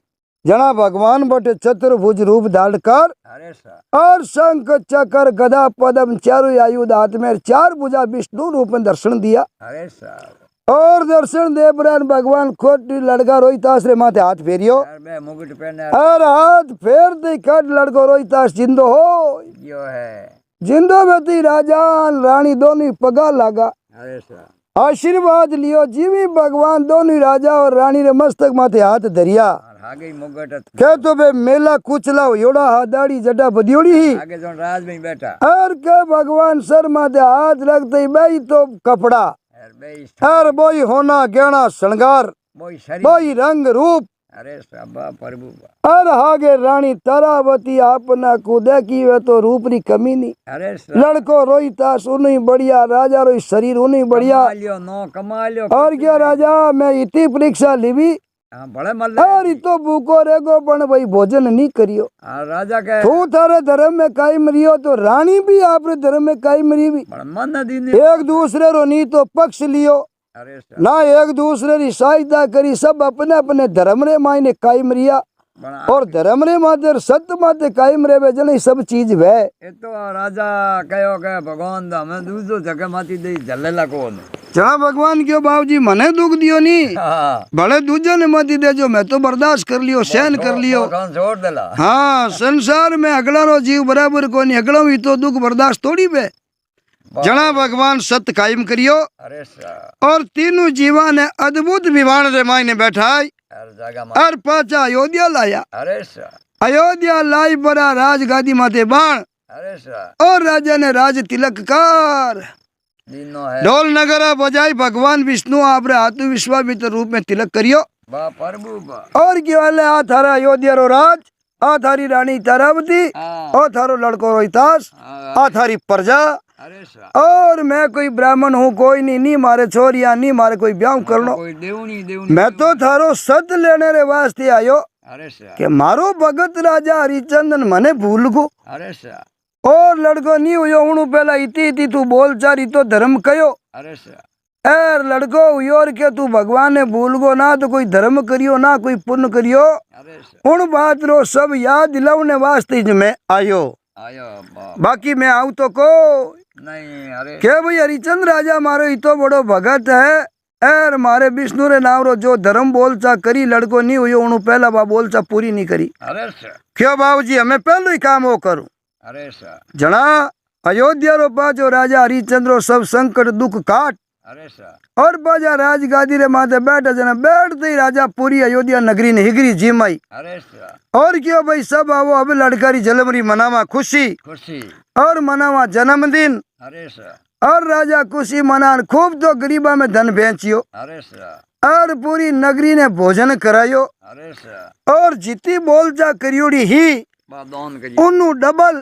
जना भगवान बटे चतुर्भुज रूप धारण कर अरे सर और शंख चक्र गदा पद्म चारों आयुध हाथ में 4 भुजा विष्णु रूप में दर्शन दिया अरे सर और दर्शन दे परान भगवान खोट लड़का रोहितास रे माथे हाथ फेरियो यार बे मुकुट पहने और हाथ फेर दे खट लड़को रोहितास जिंदो हो यो है। जिंदो बेती राजा रानी दोनों पगा लागा अरे सा आशीर्वाद लियो जीवी भगवान दोनों राजा और रानी रे मस्तक माथे हाथ धरिया आगे मुकुट के तो बे मेला कुचला योड़ा हादाड़ी जटा बदियोड़ी ही आगे जो राज में बैठा और के भगवान सर माथे हाथ रखते ही भाई तो कपड़ा यार बे और बोई होना गहना श्रृंगार बोई शरीर बोई रंग रूप अरे सबा प्रभु और हागे रानी तारावती अपना को देखी वे तो रूप री कमी नहीं अरे सा लड़को रोहितास उन्हीं बढ़िया राजा रो शरीर उन्हीं बढ़िया कमा लियो नो कमा लियो और क्या राजा मैं इतनी परीक्षा लीवी हाँ बड़े मल और इतो भूखो रेगो पण भाई भोजन नहीं करियो राजा के तू थारे धर्म में काई मरियो तो रानी भी आपरे धर्म में काई मरी भी बड़ा मन दीन एक दूसरे रो नहीं तो पक्ष लियो अरे सा ना एक दूसरे की सहायता करी सब अपने अपने धर्म रे मायने कायम रिया बड़ा और धर्म रे माते सत्य माते कायम रे जने सब चीज वे ये तो राजा कहो के भगवान दा मैं दूसरो जगह माती दे जलेला कोन जना भगवान क्यों बाबूजी मने दुख दियो नी हां भले दूजे ने मती देजो मैं तो बर्दाश्त कर लियो सहन कर लियो कौन छोड़ देला हाँ संसार में अगला रो जीव बराबर को नहीं अगला भी तो दुख बर्दाश्त थोड़ी बे जना भगवान सत्य कायम करियो अरे सा और तीनों जीवा ने अद्भुत विवान रे मायने बैठाई हर जगह और पाचा अयोध्या लाया अरे सा अयोध्या लाई परा राजगादी माथे बाण अरे सा और राजा ने राज तिलक कर दीनो है ढोल नगरा बजाई भगवान विष्णु आपरे हाथु विश्वामित्र रूप में तिलक करियो बा प्रभु बा और क्या वाले आ थारा अयोध्या रो राज आ थारी रानी तारावती हाँ और थारो लड़को रोहितास आ थारी प्रजा अरे सा और मैं कोई ब्राह्मण हूँ कोई नहीं मारे छोरिया नहीं मारे कोई ब्याह करनो कोई देवनी मैं तो थारो सत लेने रे वास्ते आयो अरे सा के मारो भगत राजा हरिचंदन मने भूल गो अरे सा और लड़को नहीं हुयो हूँ पहला इति इति तू बोल चार इतो धर्म कयो अरे सा एर लड़को हुयो और के तू भगवान ने भूल गो ना तो कोई धर्म करियो ना कोई पुण्य करियो अरे सा उन बात रो सब याद दिलावने वास्ते ज मैं आयो आयो बा बाकी मैं आऊं तो को नहीं अरे के भाई हरिचंद्र राजा मारो इतो बड़ो भगत है एर मारे विष्णु रे नाम रो जो धर्म बोलचा करी लड़को नहीं हुयो उन पहला बा बोलचा पूरी नहीं करी अरे सा क्यों बाबूजी हमें पहलो ही काम वो करूं अरे सा जना अयोध्या रो पाचो राजा हरिचंद्रो सब संकट दुख काट अरे सा और बाजा राजगादी रे माथे बैठा जना बैठते ही राजा पूरी अयोध्या नगरी ने हिगरी जिमाई अरे सा और क्यों भाई सब आवो अब लड़कारी जलमरी मनावा खुशी खुशी और मनावा जन्मदिन अरे सा और राजा खुशी मनान खूब तो गरीबा में धन बेचियो अरे सा और पूरी नगरी ने भोजन करायो अरे सा और जितनी बोलचा करियोड़ी ही बा दोन करी उन्नु डबल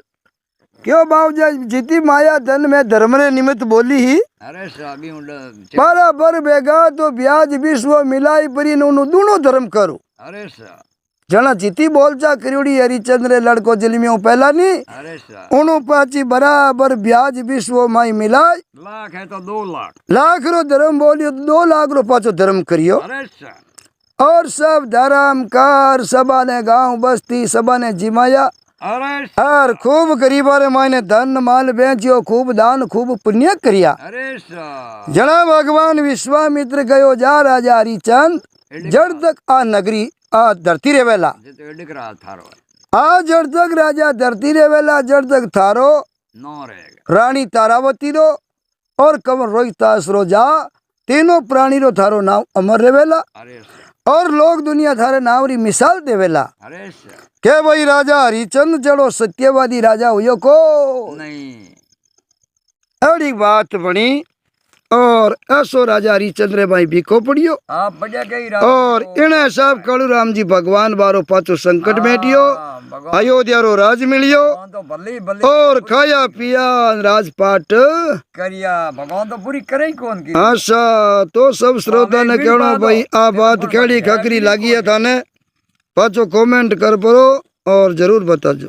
क्यों बाबूजा जितनी माया धन में धर्म ने निमित्त बोली ही अरे सा भी उंड बराबर बेगा तो ब्याज विश्व मिलाई परी उन्नु दोनों धर्म करो अरे सा जना जितनी बोलचा करियोड़ी हरिचंद्र लड़को जलमियों पहला नहीं अरे सा उन्नु पाची बराबर ब्याज विश्व माई मिलाई लाख है तो 2 लाख लाख रो धर्म बोलियो तो 2 लाख रो पाचो धर्म करियो अरे सा और सब धर्म कार सबा ने गांव बस्ती सबा ने जिमाया अरे और खूब गरीबा रे मायने धन माल बेचियो खूब दान खूब पुण्य करिया अरे सा जना भगवान विश्वामित्र गयो जा राजा हरिचंद जड़ तक आ नगरी आ धरती रे वेला जे तो एडिक रहा थारो आ जड़ तक राजा धरती रे वेला जड़ तक थारो नो रहेगा रानी तारावती रो और कंवर रोहितास रो जा तीनों प्राणी रो थारो नाम अमर रे वेला अरे सा और लोग दुनिया थारे नाम री मिसाल देवेला अरे सा के भाई राजा हरिचंद जड़ो सत्यवादी राजा हुयो को नहीं अड़ी बात बनी और ऐसो राजा हरिचंद्र भाई बीको पड़ियो आप बढ़िया कही रहा और इन्हें सब कड़ू राम जी भगवान बारो पाचो संकट बैठियो भगवान अयोध्या रो राज मिलियो तो भले भले और खाया पिया राजपाट करिया भगवान तो पूरी करे ही कौन की आशा तो सब श्रोता ने कहना भाई आ बात कड़ी खकरी लगी है थाने पाचो कमेंट कर परो और जरूर बताजो।